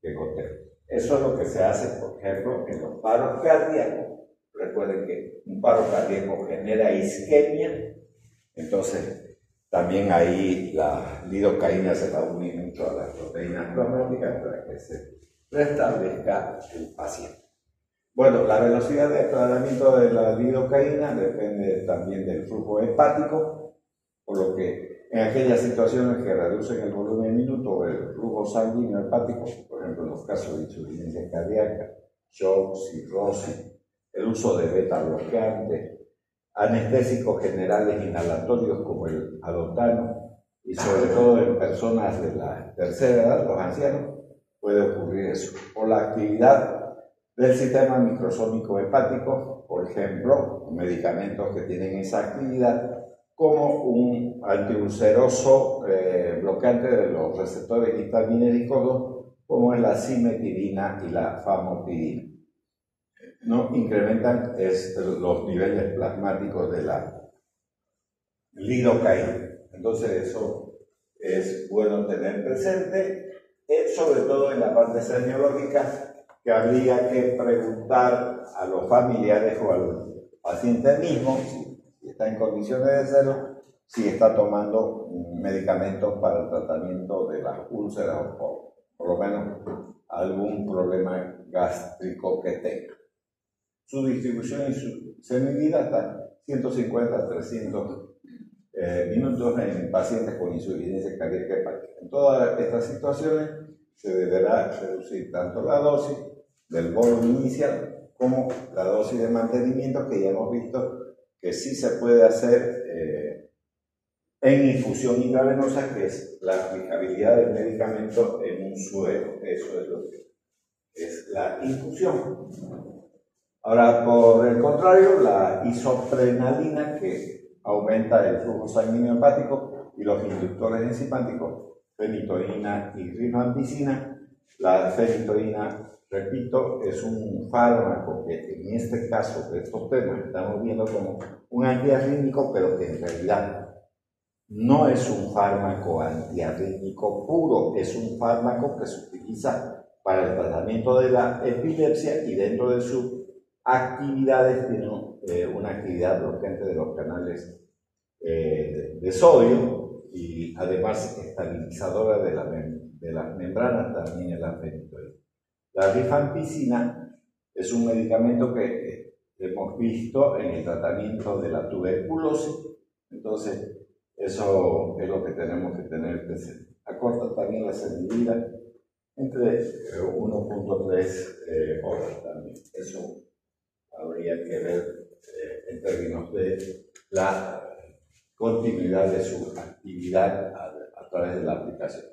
que goteo. Eso es lo que se hace, por ejemplo, en los paros cardíacos. Recuerden que un paro cardíaco genera isquemia, entonces también ahí la lidocaína se va a unir mucho a las proteínas plasmáticas para que se restablezca el paciente. Bueno, la velocidad de tratamiento de la lidocaína depende también del flujo hepático, por lo que en aquellas situaciones que reducen el volumen minuto o el flujo sanguíneo hepático, por ejemplo en los casos de insuficiencia cardíaca, shock, cirrosis, el uso de beta bloqueantes, anestésicos generales inhalatorios como el alotano, y sobre todo en personas de la tercera edad, los ancianos, puede ocurrir eso. Por la actividad del sistema microsómico hepático, por ejemplo, medicamentos que tienen esa actividad, como un antiulceroso bloqueante de los receptores histaminéricos, como es la cimetidina y la famotidina. No incrementan los niveles plasmáticos de la lidocaína. Entonces eso es bueno tener presente, sobre todo en la parte semiológica, que habría que preguntar a los familiares o al paciente mismo, si está en condiciones de hacerlo, si está tomando medicamentos para el tratamiento de las úlceras o por lo menos algún problema gástrico que tenga. Su distribución y su semivida está 150 a 300 minutos en pacientes con insuficiencia cardíaca hepática. En todas estas situaciones se deberá reducir tanto la dosis del bolo inicial como la dosis de mantenimiento, que ya hemos visto que sí se puede hacer en infusión intravenosa, que es la aplicabilidad del medicamento en un suero. Eso es lo que es la infusión. Ahora, por el contrario, la isoprenalina, que aumenta el flujo sanguíneo hepático, y los inductores enzimáticos, fenitoína y rifampicina. La fenitoína, repito, es un fármaco que en este caso de estos temas estamos viendo como un antiarrítmico, pero que en realidad no es un fármaco antiarrítmico puro, es un fármaco que se utiliza para el tratamiento de la epilepsia, y dentro de sus actividades tiene una actividad bloqueante de los canales de sodio, y además estabilizadora de las membranas, también en la fenitoína. La rifampicina es un medicamento que hemos visto en el tratamiento de la tuberculosis, entonces eso es lo que tenemos que tener presente. Acorta también la semivida entre 1.3 horas también. Eso habría que ver en términos de la continuidad de su actividad a través de la aplicación.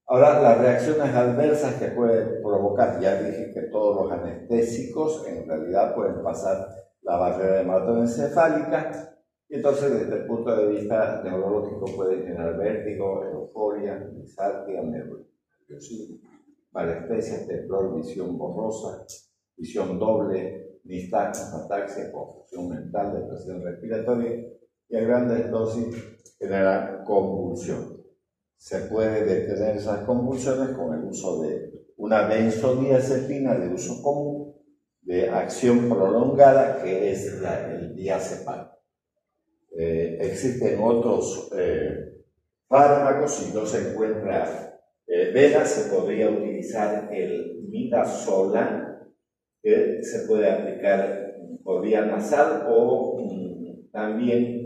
Ahora, las reacciones adversas que pueden provocar, ya dije que todos los anestésicos en realidad pueden pasar la barrera hematoencefálica, y entonces desde el punto de vista neurológico pueden generar vértigo, euforia, disartria, nerviosismo, parestesia, temblor, visión borrosa, visión doble, nistagmus, ataxia, confusión mental, depresión respiratoria, y a grandes dosis generan convulsión. Se puede detener esas convulsiones con el uso de una benzodiazepina de uso común, de acción prolongada, que es el diazepam. Existen otros fármacos. Si no se encuentra vena, se podría utilizar el midazolam, que se puede aplicar por vía nasal, o también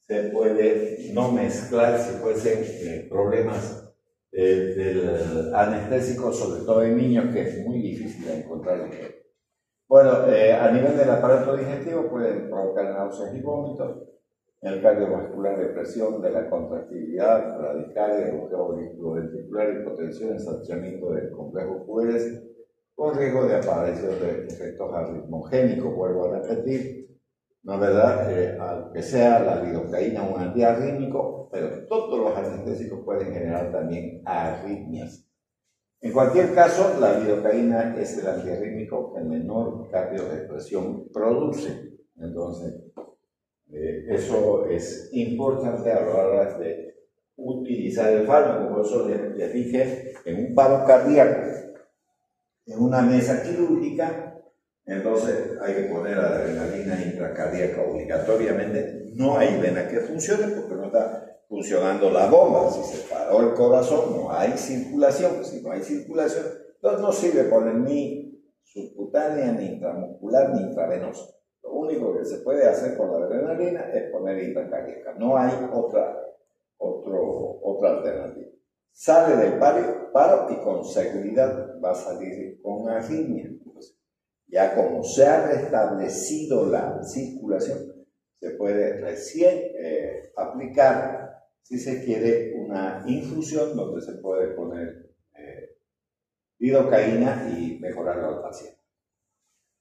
se puede no mezclar si fuesen problemas del anestésico, sobre todo en niños, que es muy difícil de encontrar. Bueno, a nivel del aparato digestivo pueden provocar náuseas y vómitos. En el cardiovascular, depresión de la contractilidad, bradicardia, bloqueo auriculoventricular, hipotensión, ensanchamiento del complejo QRS, con riesgo de aparición de efectos arritmogénicos. Vuelvo a repetir, ¿no es verdad? Aunque sea la lidocaína un antiarrítmico, pero todos los anestésicos pueden generar también arritmias. En cualquier caso, la lidocaína es el antiarrítmico que menor cambio de presión produce. Entonces, Eso es importante a la hora de utilizar el fármaco. Por eso les dije, en un paro cardíaco, en una mesa quirúrgica, entonces hay que poner adrenalina intracardíaca obligatoriamente. No hay vena que funcione porque no está funcionando la bomba. Si se paró el corazón, no hay circulación. Si no hay circulación, entonces no sirve poner ni subcutánea, ni intramuscular, ni intravenosa. Lo único que se puede hacer con la adrenalina es poner intracardíaca. No hay otra alternativa. Sale del paro y con seguridad va a salir con arritmia. Ya como se ha restablecido la circulación, se puede recién aplicar, si se quiere, una infusión donde se puede poner lidocaína y mejorarlo al paciente.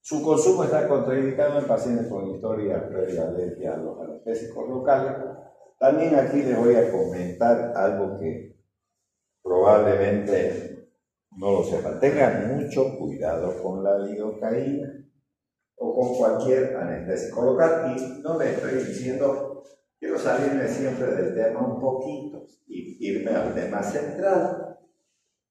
Su consumo está contraindicado en pacientes con historia previa de alergia a los anestésicos locales. También aquí les voy a comentar algo que probablemente no lo sepan. Tengan mucho cuidado con la lidocaína o con cualquier anestésico local. Y no les estoy diciendo, quiero salirme siempre del tema un poquito y irme al tema central.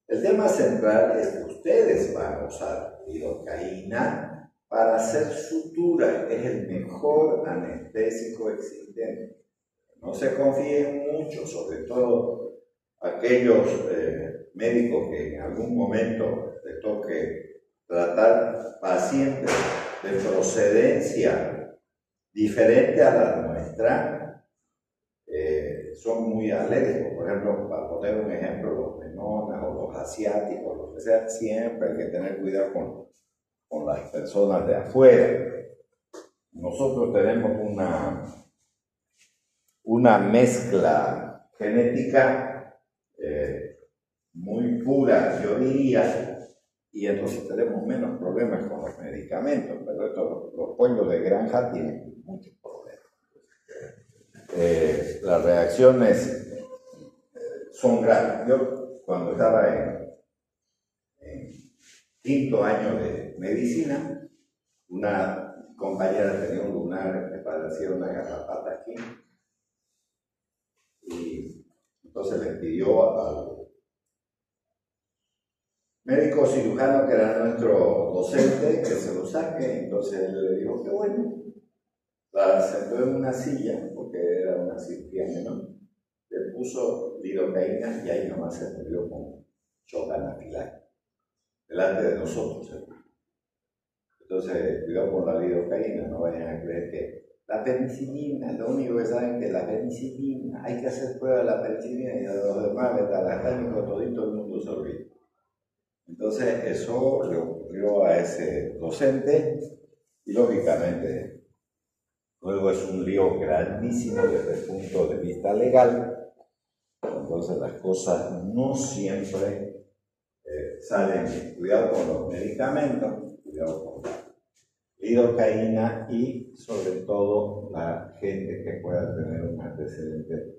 El tema central es que ustedes van a usar lidocaína para hacer sutura. Es el mejor anestésico existente. No se confíen mucho, sobre todo aquellos médicos que en algún momento les toque tratar pacientes de procedencia diferente a la nuestra, son muy alérgicos. Por ejemplo, para poner un ejemplo, los menonas o los asiáticos, lo que sea, siempre hay que tener cuidado con las personas de afuera. Nosotros tenemos una mezcla genética muy pura, yo diría, y entonces tenemos menos problemas con los medicamentos, pero los pollos de granja tienen muchos problemas. Las reacciones son graves. Yo, cuando estaba en quinto año de medicina, una compañera tenía un lunar que parecía una garrapata aquí, y entonces le pidió al médico cirujano, que era nuestro docente, que se lo saque. Entonces él le dijo que bueno, la sentó en una silla, porque era una cirugía menor, le puso lidocaína y ahí nomás se murió con shock anafiláctico, delante de nosotros. Entonces, cuidado con la lidocaína, no vayan a creer que la penicilina, lo único que saben que la penicilina, hay que hacer prueba de la penicilina y de los demás beta-lactámicos, todito el mundo se olvida. Entonces, eso le ocurrió a ese docente y lógicamente luego es un lío grandísimo desde el punto de vista legal. Entonces, las cosas no siempre salen bien. Cuidado con los medicamentos, cuidado con la lidocaína y sobre todo la gente que pueda tener un antecedente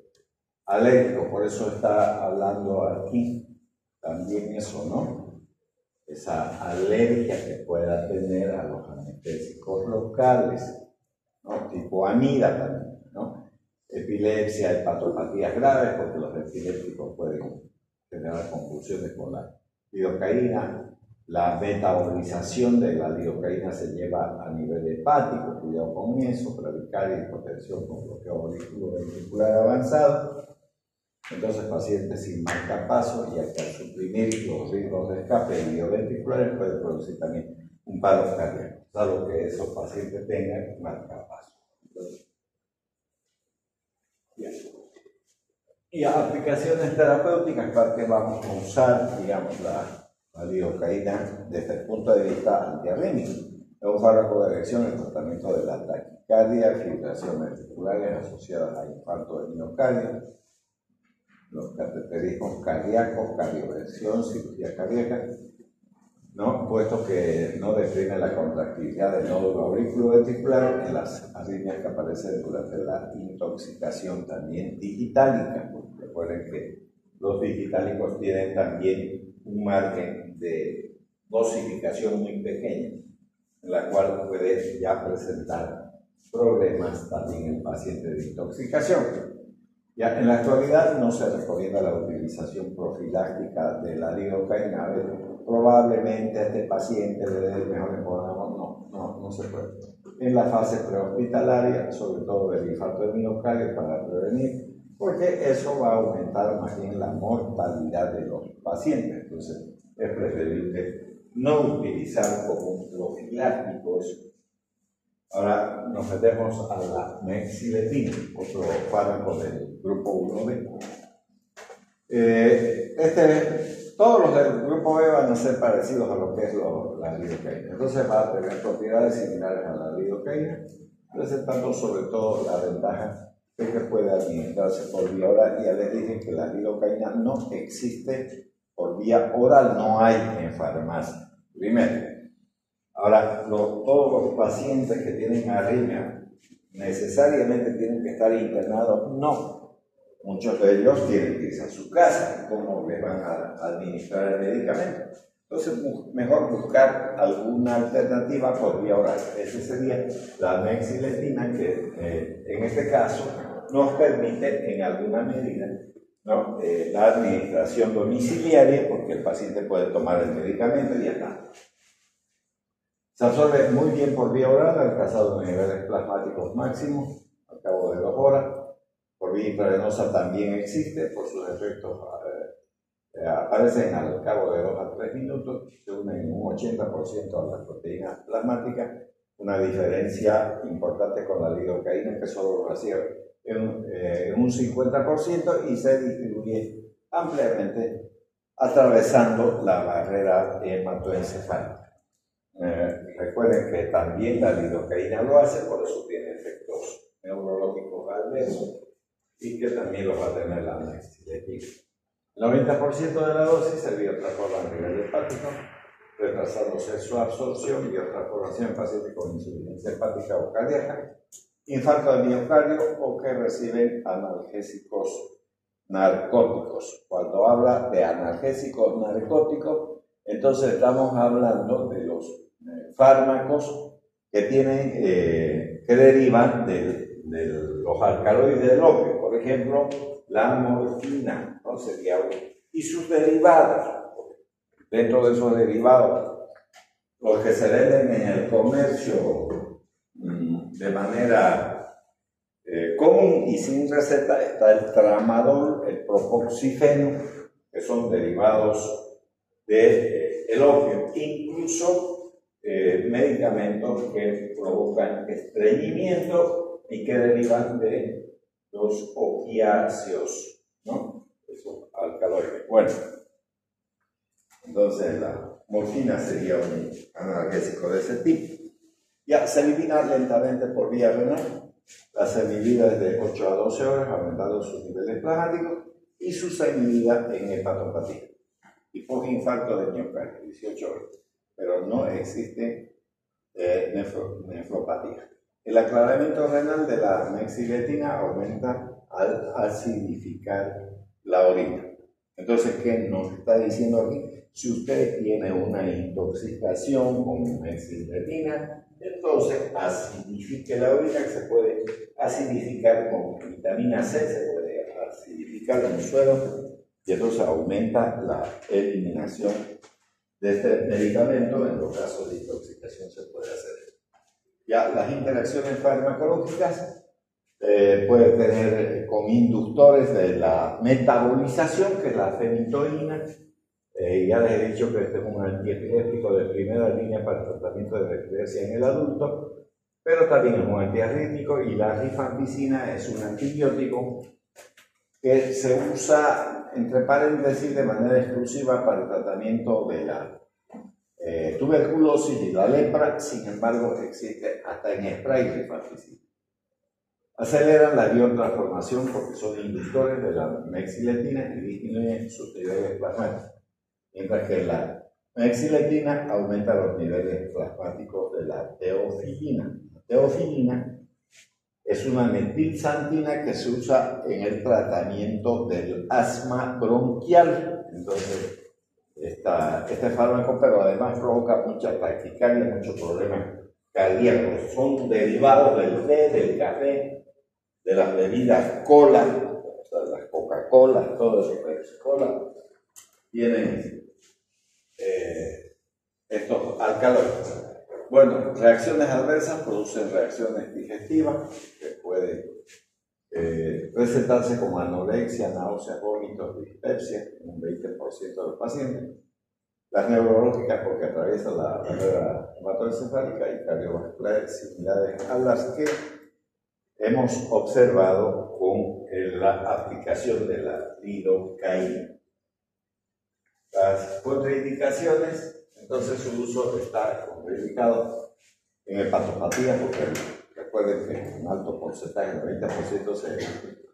alérgico. Por eso está hablando aquí también eso, ¿no? Esa alergia que pueda tener a los anestésicos locales, ¿no? Tipo amida también, ¿no? Epilepsia, hepatopatías graves, porque los epilépticos pueden generar confusiones con la lidocaína. La metabolización de la lidocaína se lleva a nivel hepático, cuidado con eso, bradicardia, hipotensión con bloqueo auriculoventricular avanzado. Entonces, pacientes sin marcapaso, y hasta suprimir los ritmos de escape ilioventriculares puede producir también un paro cardíaco, salvo que esos pacientes tengan marcapaso. Y aplicaciones terapéuticas, para que vamos a usar, digamos, la lidocaína desde el punto de vista antiarrítmico. Es un fármaco de elección en el tratamiento de la taquicardia, filtraciones ventriculares asociadas a infarto de miocardio, los cateterismos cardíacos, cardioversión, cirugía cardíaca, ¿no? Puesto que no deprime la contractilidad del nódulo auriculoventricular en las arritmias que aparecen durante la intoxicación también digitálica. Recuerden que los digitálicos tienen también un margen de dosificación muy pequeña, en la cual puede ya presentar problemas también en pacientes de intoxicación. Ya en la actualidad no se recomienda la utilización profiláctica de la lidocaína. Probablemente a este paciente le dé mejor información. No se puede. En la fase prehospitalaria, sobre todo del infarto de miocardio, para prevenir, porque eso va a aumentar más bien la mortalidad de los pacientes. Entonces es preferible no utilizar como un profiláctico eso. Ahora nos metemos a la mexiletina, otro fármaco del grupo 1B. Todos los del grupo B van a ser parecidos a lo que es la lidocaína. Entonces va a tener propiedades similares a la lidocaína, presentando sobre todo la ventaja de que puede administrarse por vía oral. Ya les dije que la lidocaína no existe por vía oral, no hay en farmacia. Primero. Ahora, todos los pacientes que tienen arritmia necesariamente tienen que estar internados. No. Muchos de ellos tienen que irse a su casa. ¿Cómo les van a administrar el medicamento? Entonces, mejor buscar alguna alternativa por vía oral. Esa sería la mexiletina, que en este caso nos permite en alguna medida, ¿no?, la administración domiciliaria, porque el paciente puede tomar el medicamento y ya está. Se absorbe muy bien por vía oral, alcanzado niveles plasmáticos máximos al cabo de 2 horas. Por vía intravenosa también existe, por sus efectos aparecen al cabo de 2 a 3 minutos, se unen un 80% a las proteínas plasmáticas, una diferencia importante con la lidocaína, que solo lo hacía en un 50% y se distribuye ampliamente atravesando la barrera hematoencefálica. Recuerden que también la lidocaína lo hace, por eso tiene efectos neurológicos adversos y que también los va a tener la mexiletina. El 90% de la dosis se transforma a nivel hepático, retrasándose su absorción y otra formación en pacientes con insuficiencia hepática o cardíaca, infarto de miocardio o que reciben analgésicos narcóticos. Cuando habla de analgésicos narcóticos, entonces estamos hablando de los fármacos que que derivan de los alcaloides del opio, por ejemplo, la morfina, ¿no? Sería uno, y sus derivados. Dentro de esos derivados, los que se venden en el comercio de manera común y sin receta, está el tramadol, el propoxifeno, que son derivados del opio, incluso medicamentos que provocan estreñimiento y que derivan de los opiáceos, ¿no? Esos alcaloides. Bueno, entonces la morfina sería un analgésico de ese tipo. Ya se elimina lentamente por vía renal, la semivida es de 8 a 12 horas, aumentando sus niveles plasmáticos, y su semivida en hepatopatía. Y postinfarto de miocardio, 18 horas. Pero no existe nefropatía. El aclaramiento renal de la mexiletina aumenta al acidificar la orina. Entonces, ¿qué nos está diciendo aquí? Si usted tiene una intoxicación con mexiletina, entonces acidifique la orina, que se puede acidificar con vitamina C, se puede acidificar en suero, y entonces aumenta la eliminación de este medicamento. En los casos de intoxicación se puede hacer. Ya las interacciones farmacológicas puede tener con inductores de la metabolización, que es la fenitoína. Ya les he dicho que este es un antiepiléptico de primera línea para el tratamiento de la epilepsia en el adulto, pero también es un antiarrítmico, y la rifampicina es un antibiótico que se usa, entre paréntesis, de manera exclusiva para el tratamiento de la tuberculosis y la lepra. Sin embargo, existe hasta en spray rifampicina. Aceleran la biotransformación porque son inductores de la mexiletina y disminuyen sus niveles plasmáticos, mientras que la mexiletina aumenta los niveles plasmáticos de la teofilina. La teofilina es una metilxantina que se usa en el tratamiento del asma bronquial. Entonces, este fármaco, pero además provoca mucha taquicardia, muchos problemas cardíacos. Son derivados del té, del café, de las bebidas cola, o sea, las Coca-Cola, todo eso que es cola, tienen estos alcaloides. Bueno, reacciones adversas producen reacciones digestivas que pueden presentarse como anorexia, náuseas, vómitos, dispepsia en un 20% de los pacientes. Las neurológicas porque atraviesan la barrera hematoencefálica y cardiovasculares similares a las que hemos observado con la aplicación de la lidocaína. Las contraindicaciones, entonces su uso está contraindicado en hepatopatía, porque recuerden que un alto porcentaje, el 20% se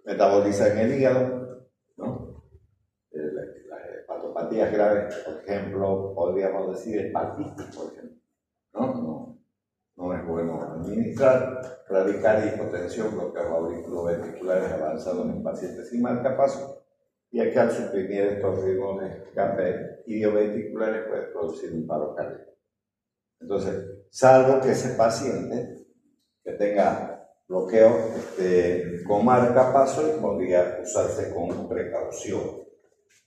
metaboliza en el hígado, ¿no? Las hepatopatías graves, por ejemplo, podríamos decir hepatitis, por ejemplo, no es bueno administrar, radical hipotensión, bloqueos auriculoventriculares avanzados en pacientes sin marcapaso, y que al suprimir estos ritmos de escape idioventriculares puede producir un paro cardíaco. Entonces, salvo que ese paciente que tenga bloqueo con marcapaso, podría usarse con precaución,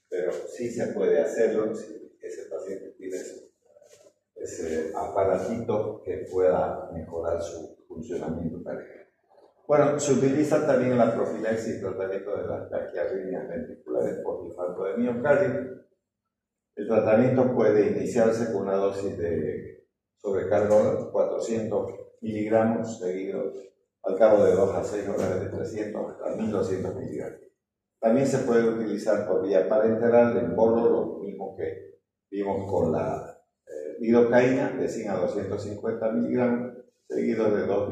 pero sí se puede hacerlo si ese paciente tiene ese aparatito que pueda mejorar su funcionamiento cardíaco. Bueno, se utiliza también en la profilaxis y tratamiento de las taquiarritmias ventriculares por infarto de miocardio. El tratamiento puede iniciarse con una dosis de sobrecarga 400 miligramos seguidos al cabo de 2 a 6 horas de 300 hasta 1200 miligramos. También se puede utilizar por vía parenteral en bolo, lo mismo que vimos con la lidocaína, de 100 a 250 miligramos, seguido de 2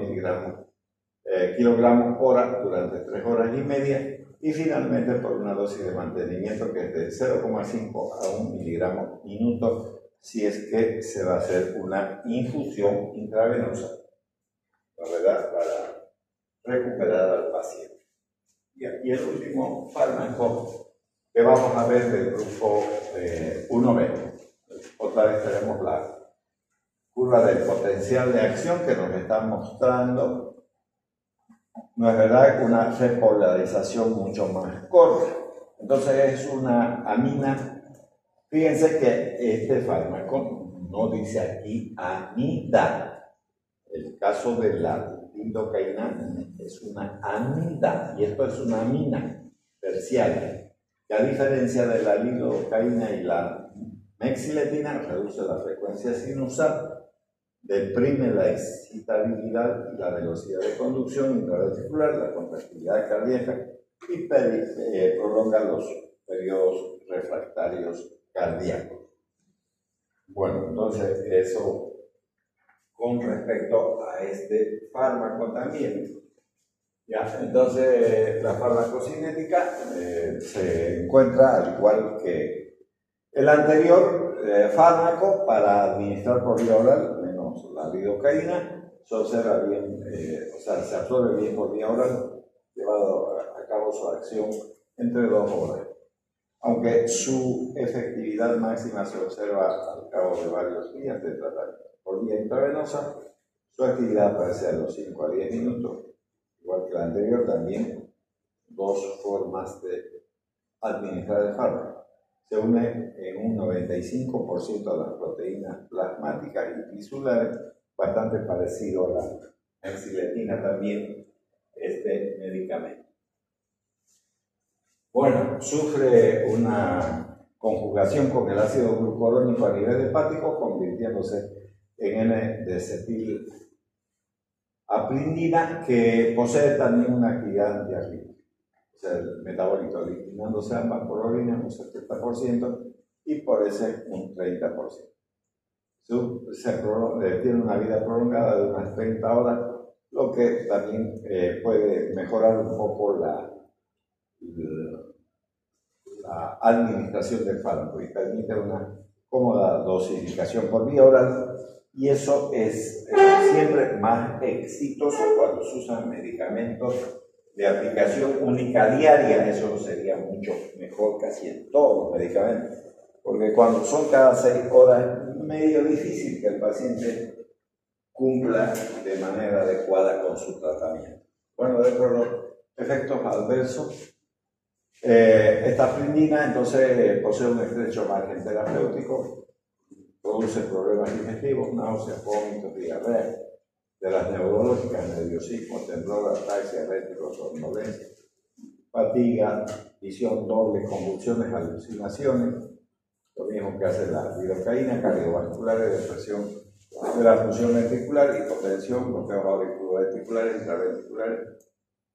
kilogramos hora durante 3 horas y media, y finalmente por una dosis de mantenimiento que es de 0,5 a 1 miligramo minuto, si es que se va a hacer una infusión intravenosa, la verdad, para recuperar al paciente. Y aquí el último fármaco que vamos a ver del grupo 1B. Otra vez tenemos la curva del potencial de acción que nos está mostrando, no es verdad, una repolarización mucho más corta. Entonces es una amina. Fíjense que este fármaco no dice aquí amida. El caso de la lidocaína es una amida y esto es una amina terciaria. Que a diferencia de la lidocaína y la mexiletina, reduce la frecuencia sinusal, deprime la excitabilidad y la velocidad de conducción intraventricular, la contractilidad cardíaca y prolonga los periodos refractarios cardíacos. Bueno, entonces eso con respecto a este fármaco también. Ya, entonces la farmacocinética se encuentra al igual que el anterior fármaco para administrar por vía oral, menos la lidocaína, se observa bien, se absorbe bien por vía oral, llevado a cabo su acción entre 2 horas. Aunque su efectividad máxima se observa al cabo de varios días de tratamiento. Por vía intravenosa, su actividad aparece a los 5 a 10 minutos. Igual que la anterior, también 2 formas de administrar el fármaco. Se une en un 95% a las proteínas plasmáticas y tisulares, bastante parecido a la mexiletina también, este medicamento. Bueno, sufre una conjugación con el ácido glucurónico a nivel hepático, convirtiéndose en N-desetilapridina, que posee también una actividad antiarrítmica. O sea, el metabólito eliminándose ambas por orina un 70% y por ese un 30%. Tiene una vida prolongada de unas 30 horas, lo que también puede mejorar un poco la administración del fármaco y permite una cómoda dosificación por vía oral, y eso es siempre más exitoso cuando se usan medicamentos de aplicación única diaria. Eso sería mucho mejor casi en todos los medicamentos, porque cuando son cada 6 horas es medio difícil que el paciente cumpla de manera adecuada con su tratamiento. Bueno, dentro de los efectos adversos, esta afrinina entonces posee un estrecho margen terapéutico, produce problemas digestivos, náuseas, vómitos, diarrea, de las neurológicas, nerviosismo, temblor, ataxia, vértigo, somnolencia, fatiga, visión doble, convulsiones, alucinaciones, lo mismo que hace la lidocaína, cardiovasculares, depresión de la función ventricular, hipotensión, bloqueos auriculoventriculares, intraventriculares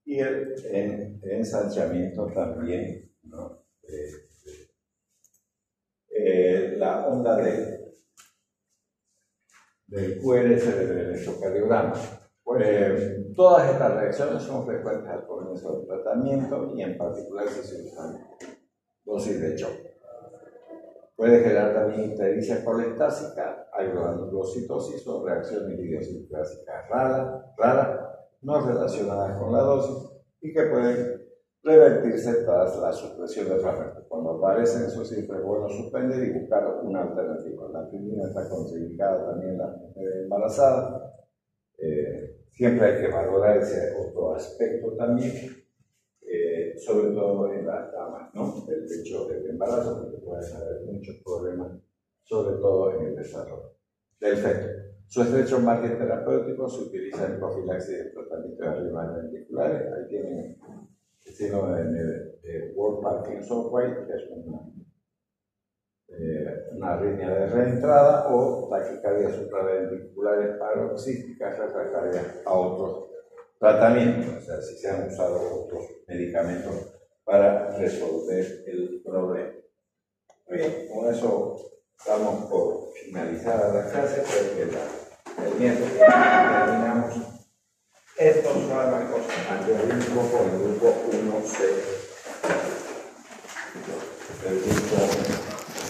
y el ensanchamiento también, ¿no? La onda del QRS del electrocardiograma. Pues, todas estas reacciones son frecuentes al comienzo del tratamiento y en particular si se usan dosis de choque. Puede generar también ictericia colestásica, granulocitosis o reacciones idiosincrásicas raras, no relacionadas con la dosis y que pueden revertirse tras la supresión del fármaco. Cuando aparecen esos cifras, es bueno suspender y buscar una alternativa. La afrinina está contraindicada también en las mujeres embarazadas. Siempre hay que valorar ese otro aspecto también, sobre todo en las damas, ¿no? Del hecho del embarazo, porque pueden haber muchos problemas, sobre todo en el desarrollo del feto. Su estrecho margen terapéutico se utiliza en profilaxis de tratamiento de arritmias ventriculares. Ahí tienen el síndrome de World Parkinson White, que es una arritmia de reentrada, o taquicardias supraventriculares paroxísticas refractarias a otros tratamientos, o sea, si se han usado otros medicamentos para resolver el problema. Bien, con eso damos por finalizada la clase, porque el miércoles terminamos estos fármacos antiarrítmicos con el grupo 1C.